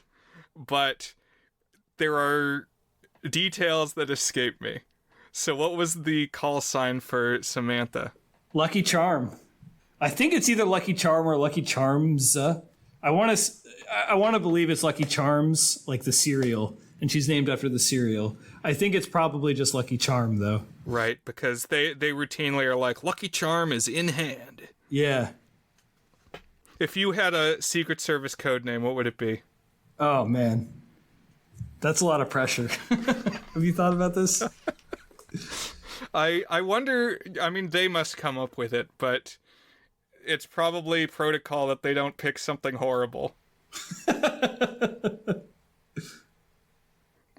but there are details that escape me. So what was the call sign for Samantha? Lucky Charm. I think it's either Lucky Charm or Lucky Charms. I want to believe it's Lucky Charms, like the cereal, and she's named after the cereal. I think it's probably just Lucky Charm, though. Right, because they routinely are like, Lucky Charm is in hand. Yeah. If you had a Secret Service code name, what would it be? Oh, man. That's a lot of pressure. Have you thought about this? I wonder, I mean, they must come up with it, but it's probably protocol that they don't pick something horrible.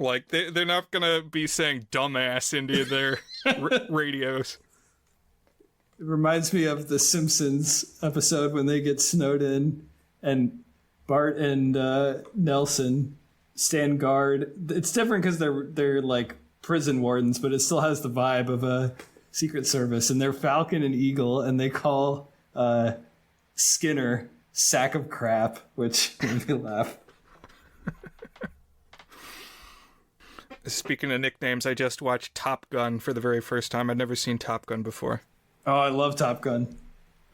Like, they're not gonna be saying dumbass into their radios. It reminds me of the Simpsons episode when they get snowed in and Bart and Nelson stand guard. It's different because they're like prison wardens, but it still has the vibe of a Secret Service. And they're Falcon and Eagle, and they call Skinner sack of crap, which made me laugh. Speaking of nicknames, I just watched Top Gun for the very first time. I'd never seen Top Gun before. Oh, I love Top Gun.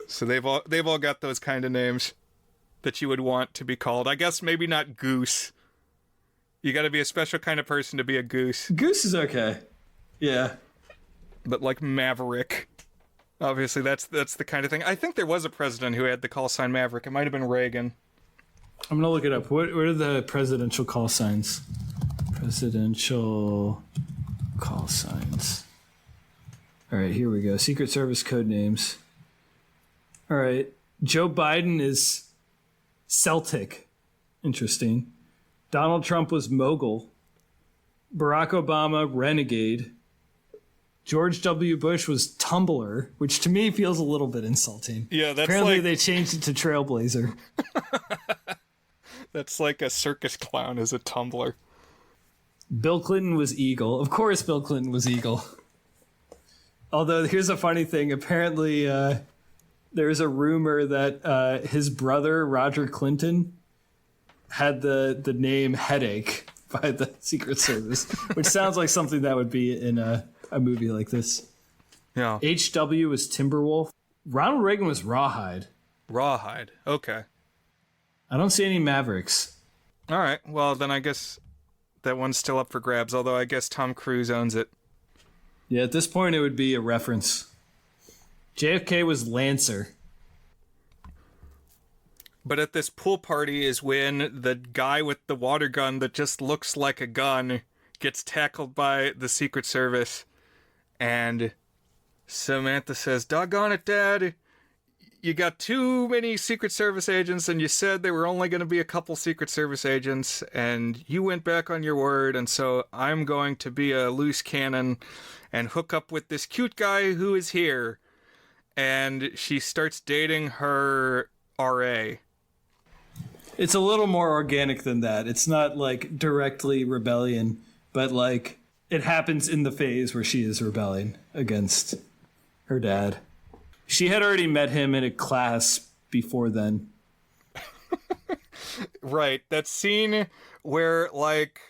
So they've all got those kind of names that you would want to be called. I guess maybe not Goose. You got to be a special kind of person to be a goose. Goose is okay. Yeah. But like Maverick. Obviously, that's the kind of thing. I think there was a president who had the call sign Maverick. It might have been Reagan. I'm going to look it up. What are the presidential call signs? Presidential call signs. All right, here we go. Secret Service code names. All right. Joe Biden is Celtic. Interesting. Donald Trump was Mogul. Barack Obama, Renegade. George W. Bush was Tumbler, which to me feels a little bit insulting. Yeah, that's apparently like... they changed it to Trailblazer. That's like a circus clown is a tumbler. Bill Clinton was Eagle. Of course Bill Clinton was Eagle. Although here's a funny thing. Apparently there's a rumor that his brother, Roger Clinton, had the name Headache by the Secret Service, which sounds like something that would be in a movie like this. Yeah. HW was Timberwolf. Ronald Reagan was Rawhide. Rawhide. Okay. I don't see any Mavericks. All right. Well, then I guess that one's still up for grabs, although I guess Tom Cruise owns it. Yeah, at this point it would be a reference. JFK was Lancer. But at this pool party is when the guy with the water gun that just looks like a gun gets tackled by the Secret Service. And Samantha says, "Doggone it, Dad. You got too many Secret Service agents, and you said there were only going to be a couple Secret Service agents, and you went back on your word, and so I'm going to be a loose cannon and hook up with this cute guy who is here." And she starts dating her RA. It's a little more organic than that. It's not like directly rebellion, but like it happens in the phase where she is rebelling against her dad. She had already met him in a class before then. Right. That scene where like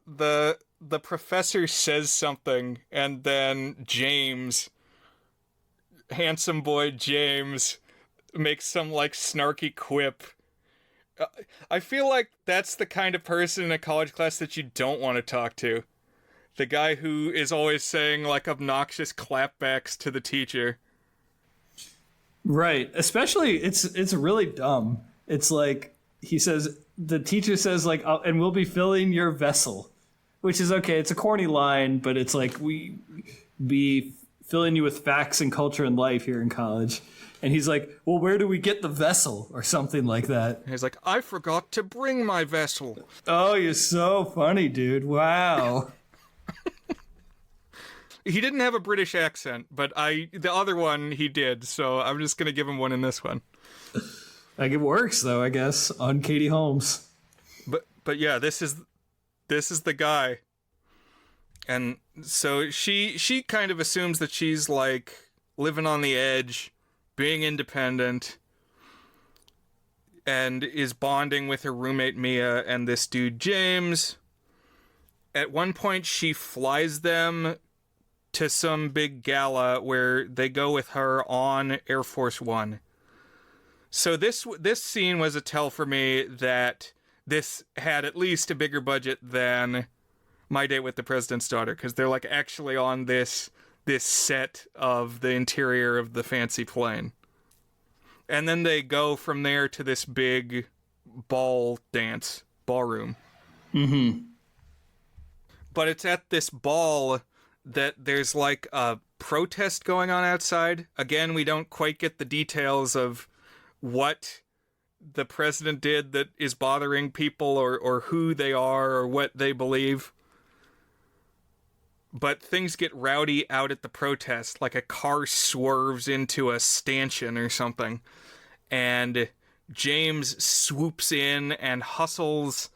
the professor says something and then James handsome boy James makes some like snarky quip. I feel like that's the kind of person in a college class that you don't want to talk to. The guy who is always saying like obnoxious clapbacks to the teacher. Right. Especially it's really dumb. It's like the teacher says like, and we'll be filling your vessel, which is okay. It's a corny line, but it's like we be filling you with facts and culture and life here in college. And he's like, well, where do we get the vessel? Or something like that. He's like, I forgot to bring my vessel. Oh, you're so funny, dude. Wow. He didn't have a British accent, but the other one he did, so I'm just going to give him one in this one. Like it works, though, I guess, on Katie Holmes. But yeah, this is the guy. And so she kind of assumes that she's like living on the edge, being independent, and is bonding with her roommate Mia and this dude James. At one point, she flies them to some big gala where they go with her on Air Force One. So this scene was a tell for me that this had at least a bigger budget than My Date with the President's Daughter, because they're like actually on this set of the interior of the fancy plane. And then they go from there to this big ballroom. Mm-hmm. But it's at this ball that there's like a protest going on outside. Again, we don't quite get the details of what the president did that is bothering people or who they are or what they believe. But things get rowdy out at the protest, like a car swerves into a stanchion or something. And James swoops in and hustles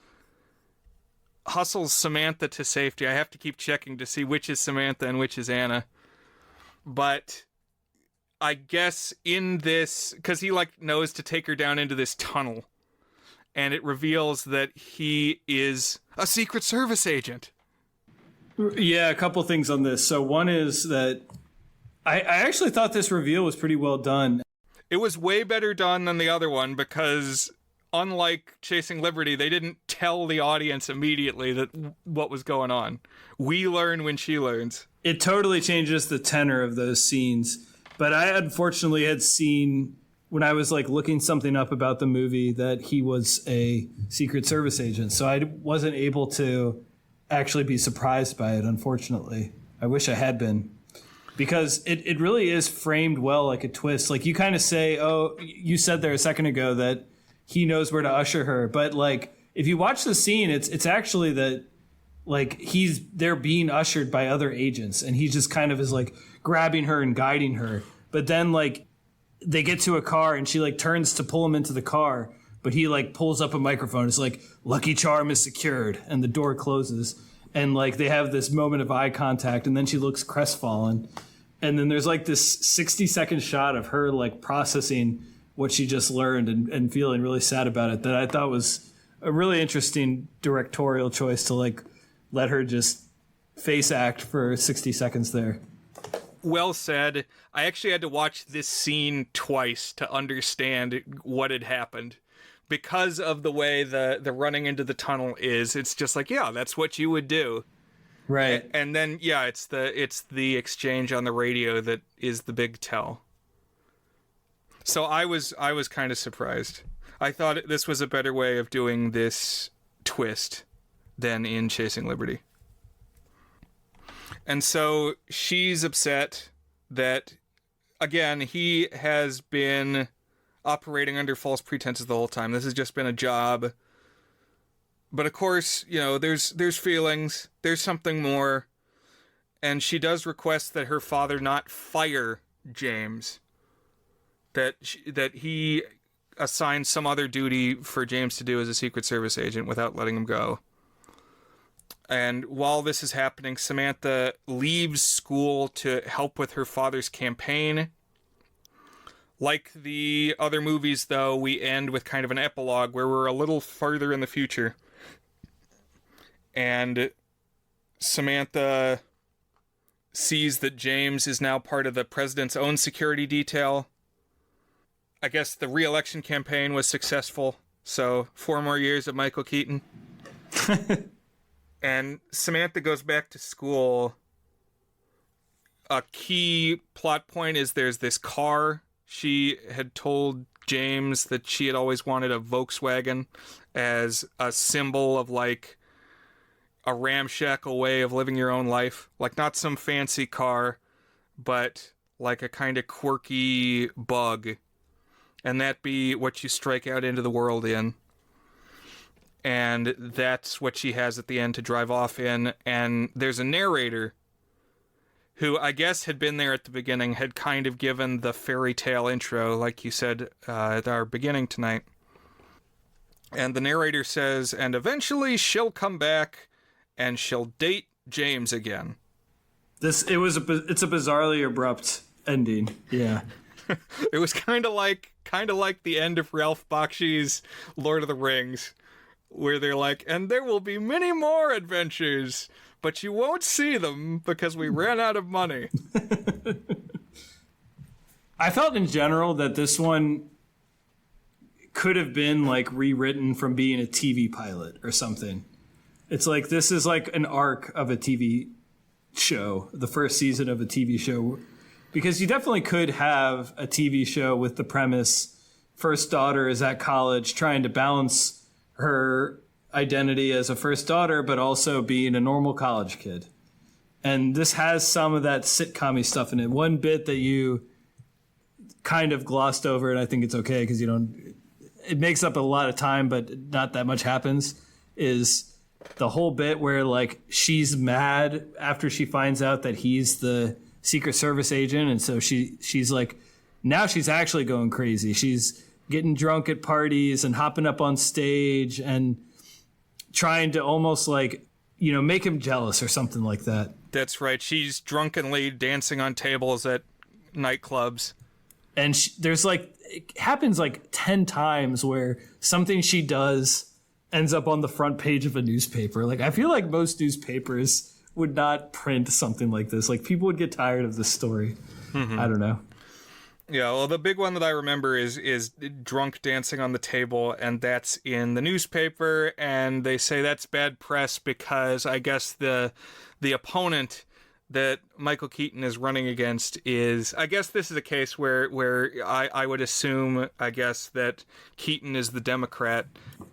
Samantha to safety. I have to keep checking to see which is Samantha and which is Anna. But I guess in this, because he like knows to take her down into this tunnel. And it reveals that he is a Secret Service agent. Yeah, a couple things on this. So one is that I actually thought this reveal was pretty well done. It was way better done than the other one because, unlike Chasing Liberty, they didn't tell the audience immediately that what was going on. We learn when she learns. It totally changes the tenor of those scenes. But I unfortunately had seen, when I was like looking something up about the movie, that he was a Secret Service agent. So I wasn't able to actually be surprised by it, unfortunately. I wish I had been. Because it really is framed well like a twist. Like you kind of say, oh, you said there a second ago that he knows where to usher her. But like if you watch the scene, it's actually that like they're being ushered by other agents and he just kind of is like grabbing her and guiding her. But then like they get to a car and she like turns to pull him into the car. But he like pulls up a microphone. It's like, Lucky Charm is secured. And the door closes. And like they have this moment of eye contact. And then she looks crestfallen. And then there's like this 60-second shot of her like processing what she just learned and feeling really sad about it. That I thought was a really interesting directorial choice to like let her just face act for 60 seconds there. Well said. I actually had to watch this scene twice to understand what had happened. Because of the way the running into the tunnel is, it's just like, yeah, that's what you would do. Right. And then, yeah, it's the exchange on the radio that is the big tell. So I was kind of surprised. I thought this was a better way of doing this twist than in Chasing Liberty. And so she's upset that, again, he has been operating under false pretenses the whole time. This has just been a job. But of course, you know, there's feelings, there's something more. And she does request that her father not fire James. That he assign some other duty for James to do as a Secret Service agent without letting him go. And while this is happening, Samantha leaves school to help with her father's campaign. Like the other movies, though, we end with kind of an epilogue where we're a little further in the future. And Samantha sees that James is now part of the president's own security detail. I guess the re-election campaign was successful, so 4 more years of Michael Keaton. And Samantha goes back to school. A key plot point is there's this car. She had told James that she had always wanted a Volkswagen as a symbol of like a ramshackle way of living your own life. Like not some fancy car, but like a kind of quirky bug. And that be what you strike out into the world in. And that's what she has at the end to drive off in. And there's a narrator who I guess had been there at the beginning, had kind of given the fairy tale intro, like you said at our beginning tonight. And the narrator says, and eventually she'll come back and she'll date James again. It's a bizarrely abrupt ending. Yeah. It was kind of like the end of Ralph Bakshi's Lord of the Rings, where they're like, and there will be many more adventures, but you won't see them because we ran out of money. I felt in general that this one could have been like rewritten from being a TV pilot or something. It's like this is like an arc of a TV show, the first season of a TV show, because you definitely could have a TV show with the premise first daughter is at college trying to balance her identity as a first daughter, but also being a normal college kid. And this has some of that sitcom-y stuff in it. One bit that you kind of glossed over, and I think it's okay because it makes up a lot of time, but not that much happens, is the whole bit where like she's mad after she finds out that he's the Secret Service agent. And so she's like, now she's actually going crazy. She's getting drunk at parties and hopping up on stage and trying to almost like, make him jealous or something like that. That's right. She's drunkenly dancing on tables at nightclubs. And there's like, it happens like 10 times where something she does ends up on the front page of a newspaper. Like, I feel like most newspapers would not print something like this. Like, people would get tired of this story. Mm-hmm. I don't know. Yeah, well, the big one that I remember is drunk dancing on the table, and that's in the newspaper, and they say that's bad press because I guess the opponent that Michael Keaton is running against is, I guess this is a case where I would assume, I guess, that Keaton is the Democrat.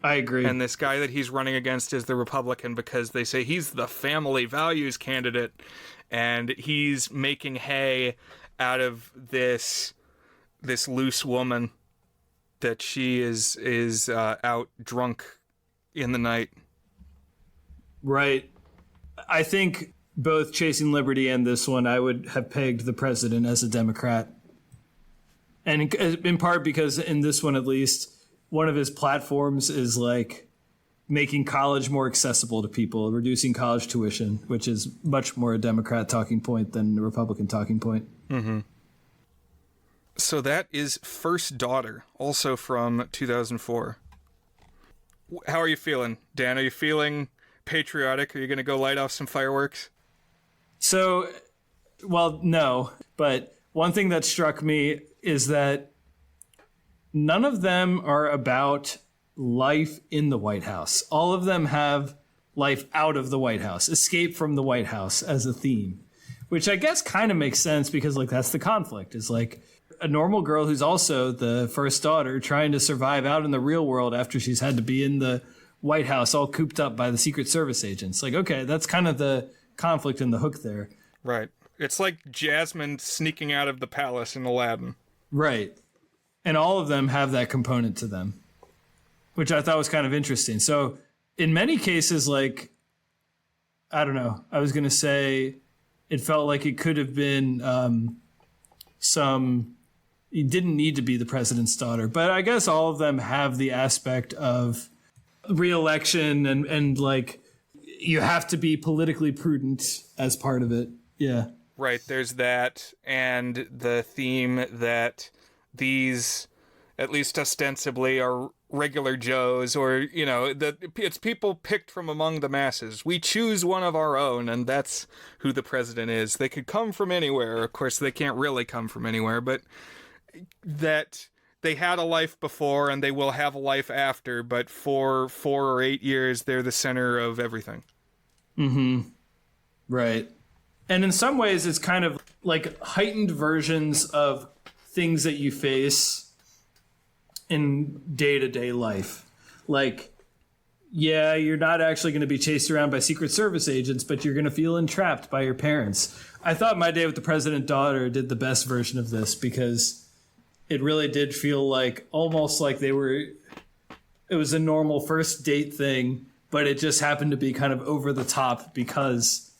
I agree. And this guy that he's running against is the Republican because they say he's the family values candidate, and he's making hay out of this loose woman that she is out drunk in the night. Right. I think both Chasing Liberty and this one, I would have pegged the president as a Democrat. And in part because in this one, at least, one of his platforms is like making college more accessible to people, reducing college tuition, which is much more a Democrat talking point than a Republican talking point. Mm-hmm. So that is First Daughter, also from 2004. How are you feeling, Dan? Are you feeling patriotic? Are you going to go light off some fireworks? So, well, no. But one thing that struck me is that none of them are about life in the White House. All of them have life out of the White House, escape from the White House as a theme, which I guess kind of makes sense because like that's the conflict. Is like a normal girl who's also the first daughter trying to survive out in the real world after she's had to be in the White House all cooped up by the Secret Service agents. Like, okay, that's kind of the conflict and the hook there. Right. It's like Jasmine sneaking out of the palace in Aladdin. Right. And all of them have that component to them, which I thought was kind of interesting. So in many cases, like, I don't know, I was going to say it felt like it could have been it didn't need to be the president's daughter, but I guess all of them have the aspect of re-election and like you have to be politically prudent as part of it. Yeah. Right. There's that. And the theme that these at least ostensibly, are regular Joes, or, you know, it's people picked from among the masses. We choose one of our own, and that's who the president is. They could come from anywhere. Of course, they can't really come from anywhere, but that they had a life before and they will have a life after, but for 4 or 8 years, they're the center of everything. Mm-hmm. Right. And in some ways, it's kind of like heightened versions of things that you face in day-to-day life. Like, yeah, you're not actually going to be chased around by Secret Service agents, but you're going to feel entrapped by your parents. I thought My Day with the President's Daughter did the best version of this, because it really did feel like almost like it was a normal first date thing, but it just happened to be kind of over the top because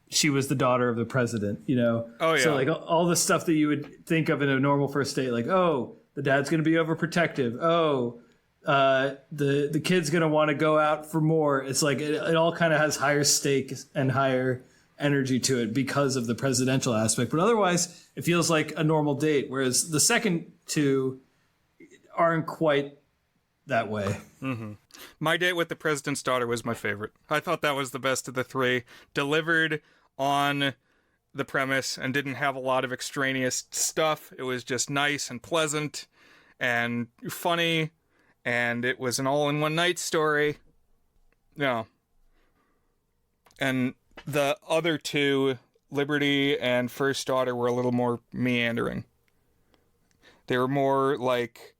she was the daughter of the president, you know? Oh, yeah. So like all the stuff that you would think of in a normal first date, like, oh, the dad's going to be overprotective. Oh, the kid's going to want to go out for more. It's like it all kind of has higher stakes and higher energy to it because of the presidential aspect. But otherwise, it feels like a normal date, whereas the second two aren't quite that way. Mm-hmm. My Date with the President's Daughter was my favorite. I thought that was the best of the three. Delivered on the premise and didn't have a lot of extraneous stuff. It was just nice and pleasant and funny, and it was an all-in-one-night story. No. And the other two, Liberty and First Daughter, were a little more meandering. They were more like...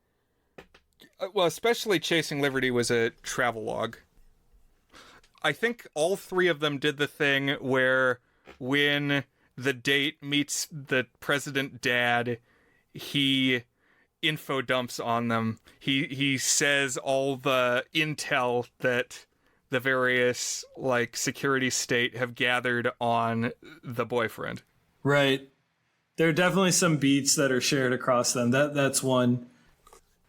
Well, especially Chasing Liberty was a travelogue. I think all three of them did the thing where when the date meets the president dad, he info dumps on them. He says all the intel that the various like security state have gathered on the boyfriend. Right. There are definitely some beats that are shared across them. That's one.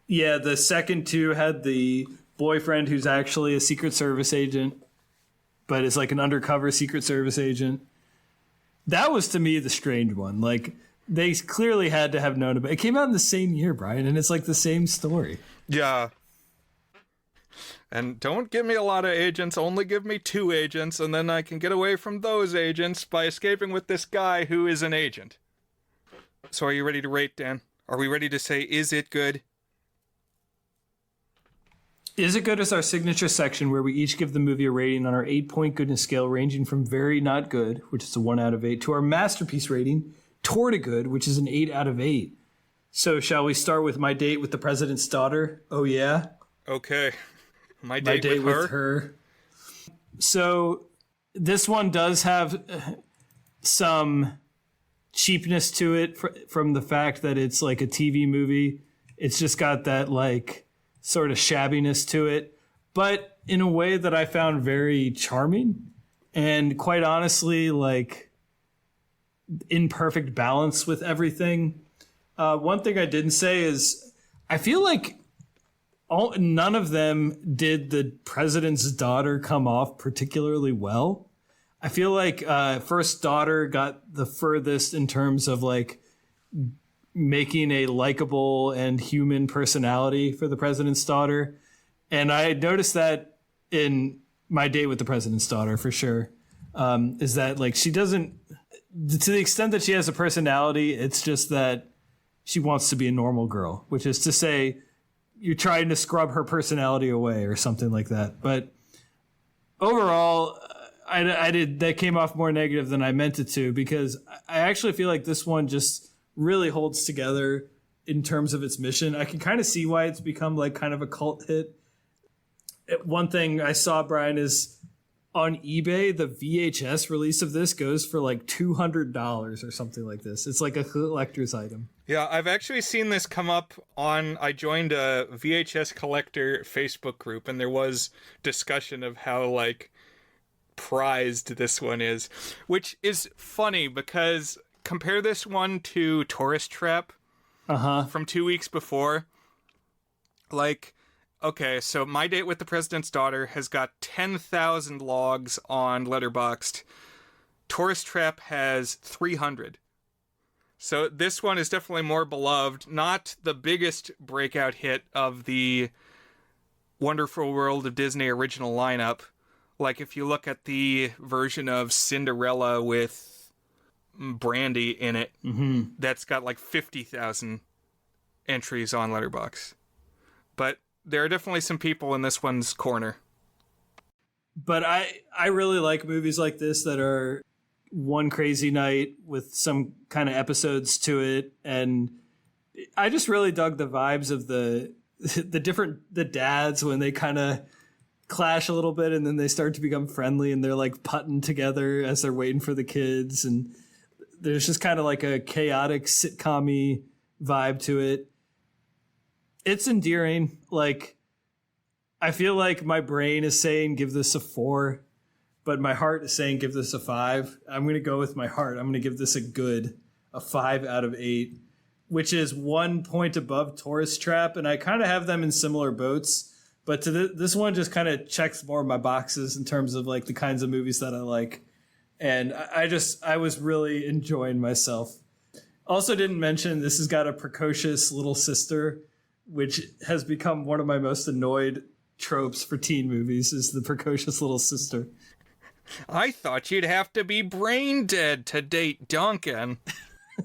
Yeah, the second two had the boyfriend who's actually a Secret Service agent, but is like an undercover Secret Service agent. That was, to me, the strange one. Like, they clearly had to have known about it. It came out in the same year, Brian, and it's like the same story. Yeah. And don't give me a lot of agents, only give me 2 agents, and then I can get away from those agents by escaping with this guy who is an agent. So are you ready to rate, Dan? Are we ready to say, is it good? Is It Good is our signature section where we each give the movie a rating on our 8-point goodness scale, ranging from very not good, which is a 1 out of 8, to our masterpiece rating, toward a good, which is an 8 out of 8. So shall we start with My Date with the President's Daughter? Oh, yeah? Okay. My Date with her. So this one does have some cheapness to it from the fact that it's like a TV movie. It's just got that like sort of shabbiness to it, but in a way that I found very charming and quite honestly, like in perfect balance with everything. One thing I didn't say is I feel like none of them did the president's daughter come off particularly well. I feel like First Daughter got the furthest in terms of like making a likable and human personality for the president's daughter. And I noticed that in My Date with the President's Daughter for sure. Is that like she doesn't, to the extent that she has a personality, it's just that she wants to be a normal girl, which is to say you're trying to scrub her personality away or something like that. But overall, I did that came off more negative than I meant it to, because I actually feel like this one just really holds together in terms of its mission. I can kind of see why it's become like kind of a cult hit. One thing I saw, Brian, is on eBay, the VHS release of this goes for like $200 or something like this. It's like a collector's item. Yeah, I've actually seen this come up on, I joined a VHS collector Facebook group, and there was discussion of how like prized this one is, which is funny because compare this one to Tourist Trap from 2 weeks before. Like, okay, so My Date with the President's Daughter has got 10,000 logs on Letterboxd. Tourist Trap has 300. So this one is definitely more beloved. Not the biggest breakout hit of the Wonderful World of Disney original lineup. Like if you look at the version of Cinderella with Brandy in it, that's got like 50,000 entries on Letterboxd. But there are definitely some people in this one's corner. But I really like movies like this that are one crazy night with some kind of episodes to it. And I just really dug the vibes of the dads when they kind of clash a little bit and then they start to become friendly and they're like putting together as they're waiting for the kids. And there's just kind of like a chaotic sitcom-y vibe to it. It's endearing. Like, I feel like my brain is saying give this a 4, but my heart is saying give this a 5. I'm going to go with my heart. I'm going to give this a 5 out of 8, which is 1 point above Tourist Trap. And I kind of have them in similar boats, but this one just kind of checks more of my boxes in terms of like the kinds of movies that I like. And I was really enjoying myself. Also didn't mention this has got a precocious little sister, which has become one of my most annoyed tropes for teen movies, is the precocious little sister. I thought you'd have to be brain dead to date Duncan.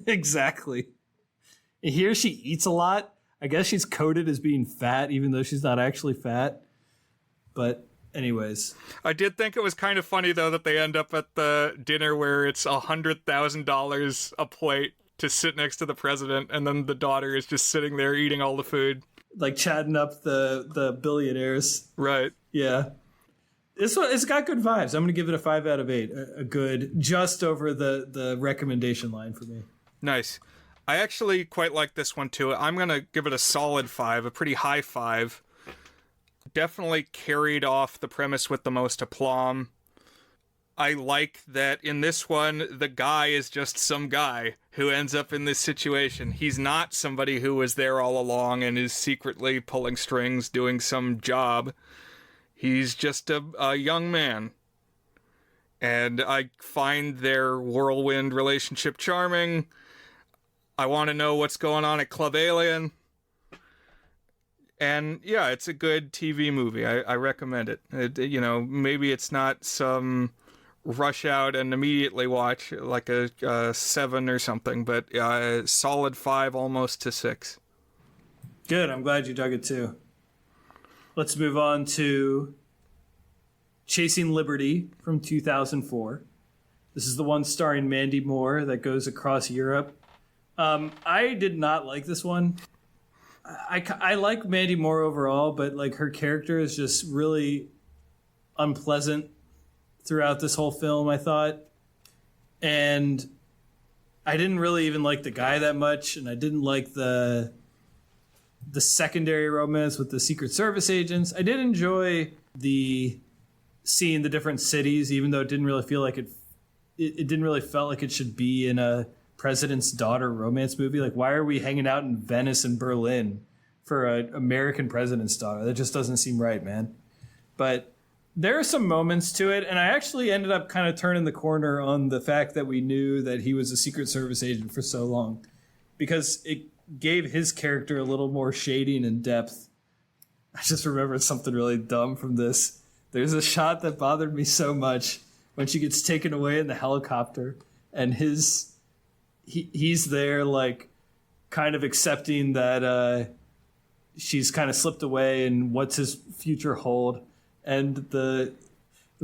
Exactly. Here she eats a lot. I guess she's coded as being fat, even though she's not actually fat. But anyways. I did think it was kind of funny, though, that they end up at the dinner where it's $100,000 a plate to sit next to the president, and then the daughter is just sitting there eating all the food. Like chatting up the billionaires. Right. Yeah. This one, it's got good vibes. I'm going to give it a 5 out of 8. A good, just over the recommendation line for me. Nice. I actually quite like this one, too. I'm going to give it a solid 5, a pretty high 5. Definitely carried off the premise with the most aplomb. I like that in this one, the guy is just some guy who ends up in this situation. He's not somebody who was there all along and is secretly pulling strings, doing some job. He's just a young man. And I find their whirlwind relationship charming. I want to know what's going on at Club Alien. And yeah, it's a good TV movie. I recommend it. Maybe it's not some rush out and immediately watch like a 7 or something, but solid 5, almost to 6. Good. I'm glad you dug it too. Let's move on to Chasing Liberty from 2004. This is the one starring Mandy Moore that goes across Europe. I did not like this one. I like Mandy Moore overall, but like her character is just really unpleasant throughout this whole film, I thought. And I didn't really even like the guy that much, and I didn't like the secondary romance with the Secret Service agents. I did enjoy seeing the different cities, even though it didn't really feel like it didn't really felt like it should be in a president's daughter romance movie. Like, why are we hanging out in Venice and Berlin for an American president's daughter? That just doesn't seem right, man. But there are some moments to it, and I actually ended up kind of turning the corner on the fact that we knew that he was a Secret Service agent for so long, because it gave his character a little more shading and depth. I just remembered something really dumb from this. There's a shot that bothered me so much when she gets taken away in the helicopter, and he's there like kind of accepting that she's kind of slipped away and what's his future hold. And the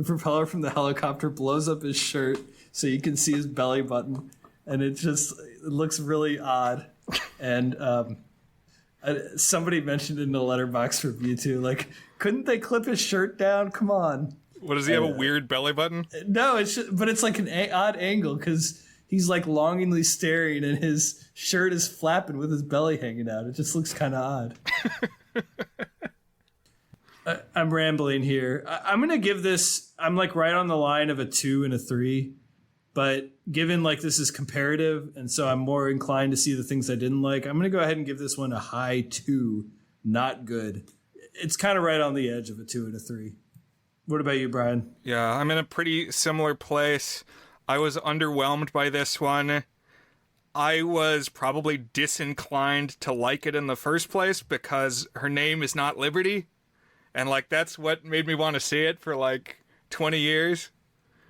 propeller from the helicopter blows up his shirt so you can see his belly button. And it looks really odd. And somebody mentioned in the Letterboxd review too, like, couldn't they clip his shirt down? Come on. What, does he have a weird belly button? No, but it's like an odd angle because he's like longingly staring and his shirt is flapping with his belly hanging out. It just looks kind of odd. I'm rambling here. I'm going to give this, I'm like right on the line of a 2 and a 3. But given like this is comparative, and so I'm more inclined to see the things I didn't like, I'm going to go ahead and give this one a high 2, not good. It's kind of right on the edge of a 2 and a 3. What about you, Brian? Yeah, I'm in a pretty similar place. I was underwhelmed by this one. I was probably disinclined to like it in the first place because her name is not Liberty. And, like, that's what made me want to see it for, like, 20 years.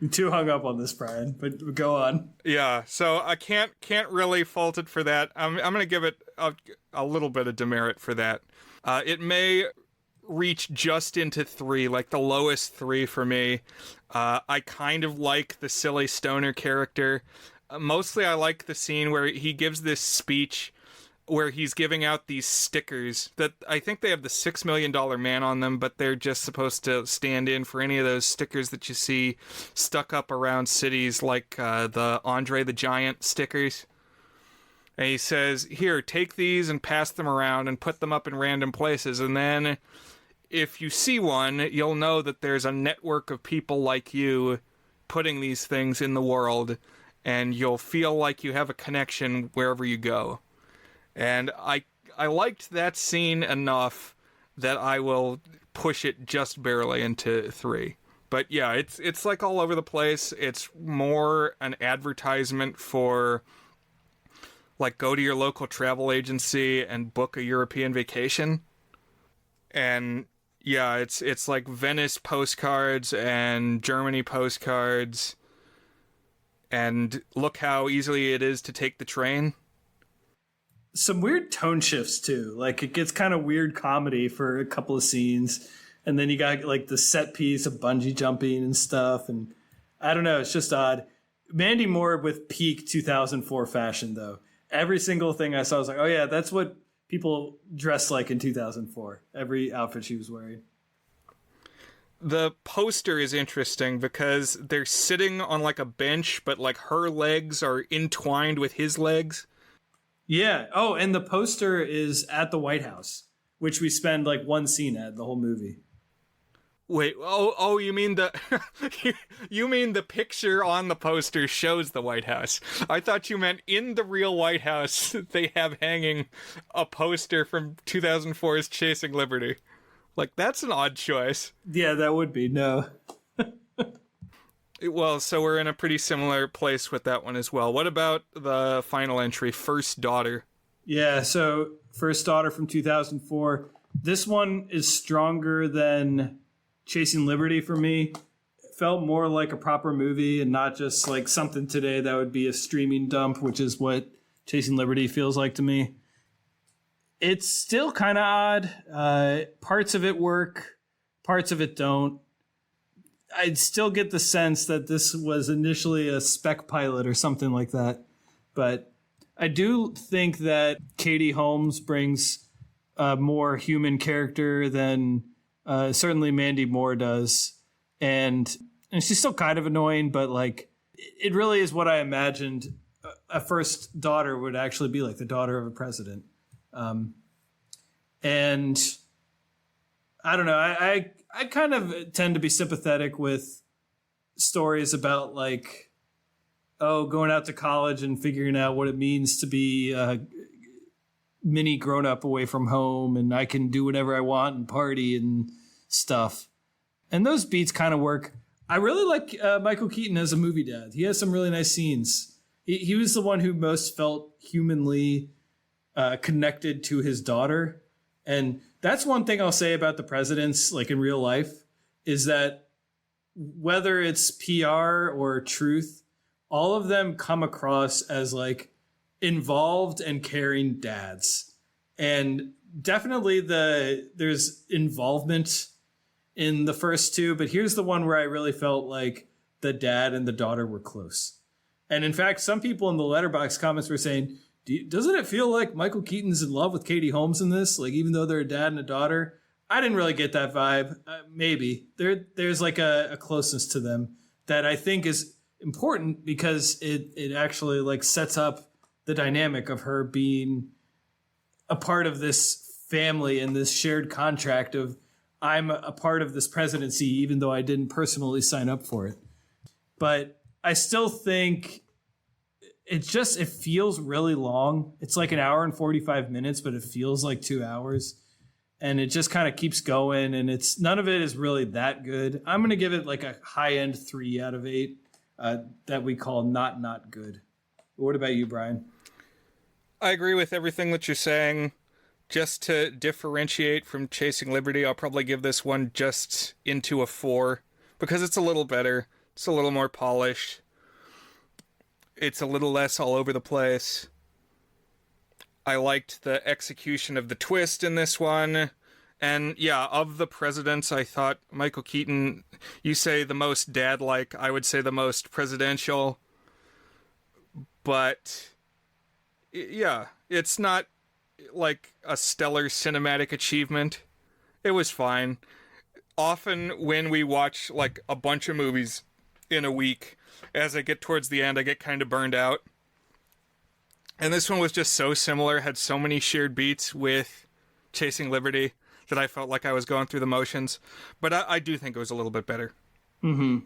I'm too hung up on this, Brian, but go on. Yeah, so I can't really fault it for that. I'm going to give it a little bit of demerit for that. It may reach just into 3, like the lowest 3 for me. I kind of like the silly stoner character. Mostly I like the scene where he gives this speech where he's giving out these stickers that I think they have the $6 Million Man on them, but they're just supposed to stand in for any of those stickers that you see stuck up around cities, like the Andre the Giant stickers. And he says, here, take these and pass them around and put them up in random places. And then if you see one, you'll know that there's a network of people like you putting these things in the world, and you'll feel like you have a connection wherever you go. And I liked that scene enough that I will push it just barely into 3. But yeah, it's like all over the place. It's more an advertisement for, like, go to your local travel agency and book a European vacation. And yeah, it's like Venice postcards and Germany postcards. And look how easily it is to take the train. Some weird tone shifts too. Like, it gets kind of weird comedy for a couple of scenes, and then you got like the set piece of bungee jumping and stuff, and I don't know, it's just odd. Mandy Moore with peak 2004 fashion though. Every single thing I saw was like, oh yeah, that's what people dressed like in 2004. Every outfit she was wearing. The poster is interesting because they're sitting on like a bench, but like her legs are entwined with his legs. Yeah. Oh, and the poster is at the White House, which we spend like one scene at the whole movie. Wait, oh, you mean the you mean the picture on the poster shows the White House? I thought you meant in the real White House they have hanging a poster from 2004's Chasing Liberty. Like, that's an odd choice. Yeah, that would be. No. Well, so we're in a pretty similar place with that one as well. What about the final entry, First Daughter? Yeah, so First Daughter from 2004. This one is stronger than Chasing Liberty for me. It felt more like a proper movie and not just like something today that would be a streaming dump, which is what Chasing Liberty feels like to me. It's still kind of odd. Parts of it work, parts of it don't. I'd still get the sense that this was initially a spec pilot or something like that. But I do think that Katie Holmes brings a more human character than certainly Mandy Moore does. And she's still kind of annoying, but like it really is what I imagined a first daughter would actually be like, the daughter of a president. And I don't know, I kind of tend to be sympathetic with stories about like, oh, going out to college and figuring out what it means to be a mini grown up away from home, and I can do whatever I want and party and stuff. And those beats kind of work. I really like Michael Keaton as a movie dad. He has some really nice scenes. He was the one who most felt humanly connected to his daughter. And that's one thing I'll say about the presidents, like in real life, is that whether it's PR or truth, all of them come across as like involved and caring dads. And definitely there's involvement in the first two, but here's the one where I really felt like the dad and the daughter were close. And in fact, some people in the Letterboxd comments were saying, doesn't it feel like Michael Keaton's in love with Katie Holmes in this? Like, even though they're a dad and a daughter? I didn't really get that vibe. Maybe. There's like a closeness to them that I think is important because it actually like sets up the dynamic of her being a part of this family and this shared contract of I'm a part of this presidency, even though I didn't personally sign up for it. But I still think it feels really long. It's like an hour and 45 minutes, but it feels like 2 hours. And it just kind of keeps going. And none of it is really that good. I'm going to give it like a high end 3 out of 8 that we call not good. What about you, Brian? I agree with everything that you're saying. Just to differentiate from Chasing Liberty, I'll probably give this one just into a 4 because it's a little better. It's a little more polished. It's a little less all over the place. I liked the execution of the twist in this one. And yeah, of the presidents, I thought Michael Keaton, you say the most dad-like, I would say the most presidential. But yeah, it's not like a stellar cinematic achievement. It was fine. Often when we watch like a bunch of movies in a week, as I get towards the end, I get kind of burned out. And this one was just so similar, had so many shared beats with Chasing Liberty that I felt like I was going through the motions. But I do think it was a little bit better. Mm-hmm.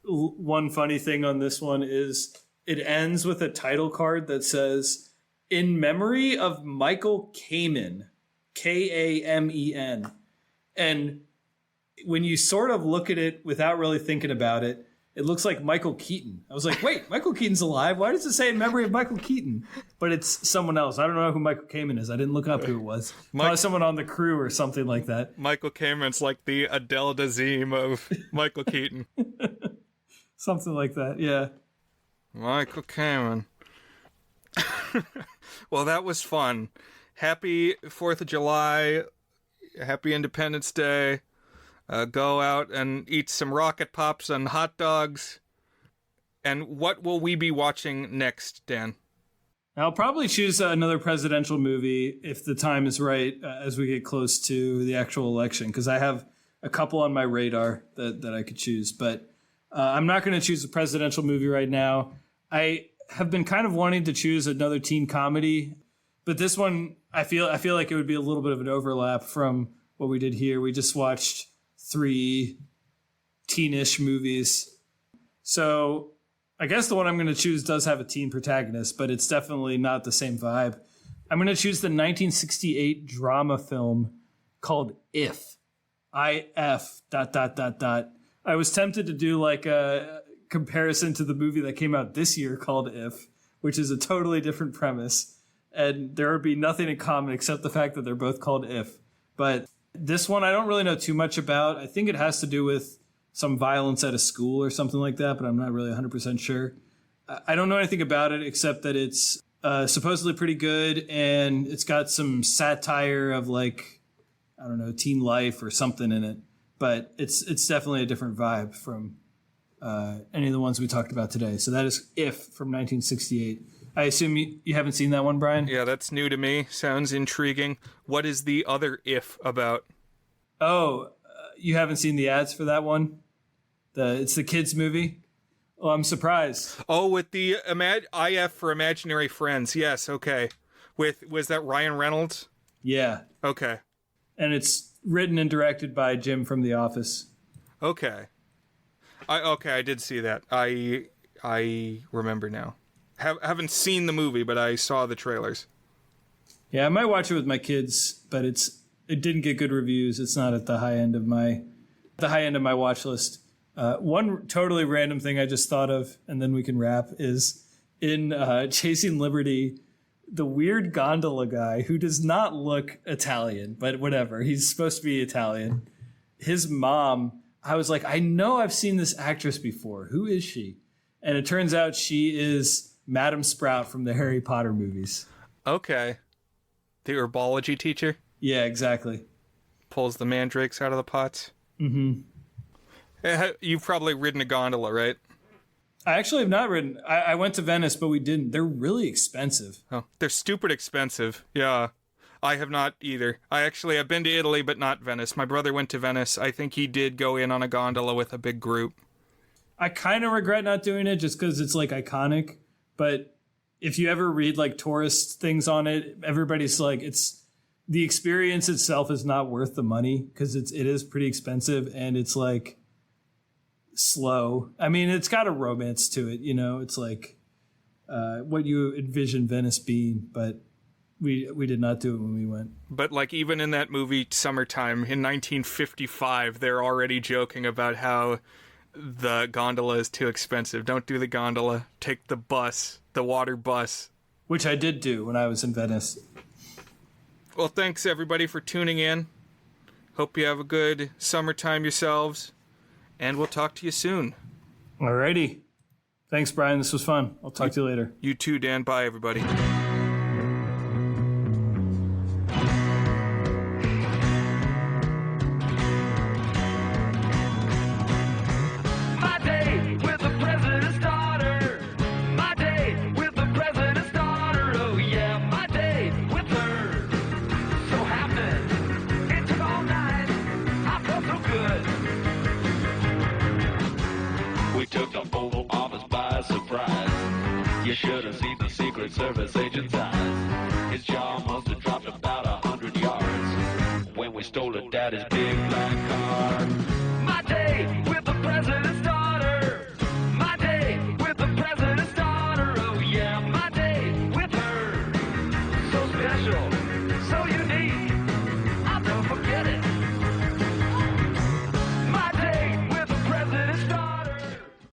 One funny thing on this one is it ends with a title card that says, "In memory of Michael Kamen," Kamen. And when you sort of look at it without really thinking about it, it looks like Michael Keaton. I was like, wait, Michael Keaton's alive? Why does it say in memory of Michael Keaton? But it's someone else. I don't know who Michael Kamen is. I didn't look up who it was. Probably someone on the crew or something like that. Michael Kamen's like the Adele Dazeem of Michael Keaton. Something like that, yeah. Michael Kamen. Well, that was fun. Happy 4th of July. Happy Independence Day. Go out and eat some Rocket Pops and hot dogs. And what will we be watching next, Dan? I'll probably choose another presidential movie if the time is right as we get close to the actual election, because I have a couple on my radar that I could choose. But I'm not going to choose a presidential movie right now. I have been kind of wanting to choose another teen comedy, but this one I feel like it would be a little bit of an overlap from what we did here. We just watched 3 teenish movies. So I guess the one I'm going to choose does have a teen protagonist, but it's definitely not the same vibe. I'm going to choose the 1968 drama film called If. I-F ... I was tempted to do like a comparison to the movie that came out this year called If, which is a totally different premise. And there would be nothing in common except the fact that they're both called If. But this one I don't really know too much about. I think it has to do with some violence at a school or something like that, but I'm not really 100% sure. I don't know anything about it except that it's supposedly pretty good, and it's got some satire of like, I don't know, teen life or something in it. But it's definitely a different vibe from any of the ones we talked about today. So that is If from 1968. I assume you haven't seen that one, Brian? Yeah, that's new to me. Sounds intriguing. What is the other If about? Oh, you haven't seen the ads for that one? It's the kids movie? Oh, I'm surprised. Oh, with the IF for Imaginary Friends. Yes, okay. Was that Ryan Reynolds? Yeah. Okay. And it's written and directed by Jim from The Office. Okay. I did see that. I remember now. Haven't seen the movie, but I saw the trailers. Yeah, I might watch it with my kids, but it didn't get good reviews. It's not at the high end of my watch list. One totally random thing I just thought of, and then we can wrap, is in Chasing Liberty, the weird gondola guy who does not look Italian, but whatever, he's supposed to be Italian. His mom, I was like, I know I've seen this actress before. Who is she? And it turns out she is Madam Sprout from the Harry Potter movies. Okay. The herbology teacher? Yeah, exactly. Pulls the mandrakes out of the pots? Mm-hmm. You've probably ridden a gondola, right? I actually have not ridden. I went to Venice, but we didn't. They're really expensive. Oh, they're stupid expensive. Yeah. I have not either. I've been to Italy, but not Venice. My brother went to Venice. I think he did go in on a gondola with a big group. I kind of regret not doing it just because it's like iconic. But if you ever read like tourist things on it, everybody's like, the experience itself is not worth the money because it is pretty expensive, and it's like slow. I mean, it's got a romance to it, you know. It's like what you envision Venice being, but we did not do it when we went. But like even in that movie Summertime in 1955, they're already joking about how the gondola is too expensive. Don't do the gondola. Take the bus, the water bus. which I did do when I was in Venice. Well, thanks everybody for tuning in. Hope you have a good summertime yourselves, and we'll talk to you soon. Alrighty. Thanks, Brian. This was fun. I'll talk to you later. You too, Dan. Bye, everybody. My day with the president's daughter. My day with the president's daughter. Oh yeah, my day with her. So happening. It took all night. I felt so good. We took the Oval Office by surprise. You should have seen the Secret Service agent's eyes. His jaw must have dropped about 100 yards when we stole her daddy's big black car. My day with the president's daughter.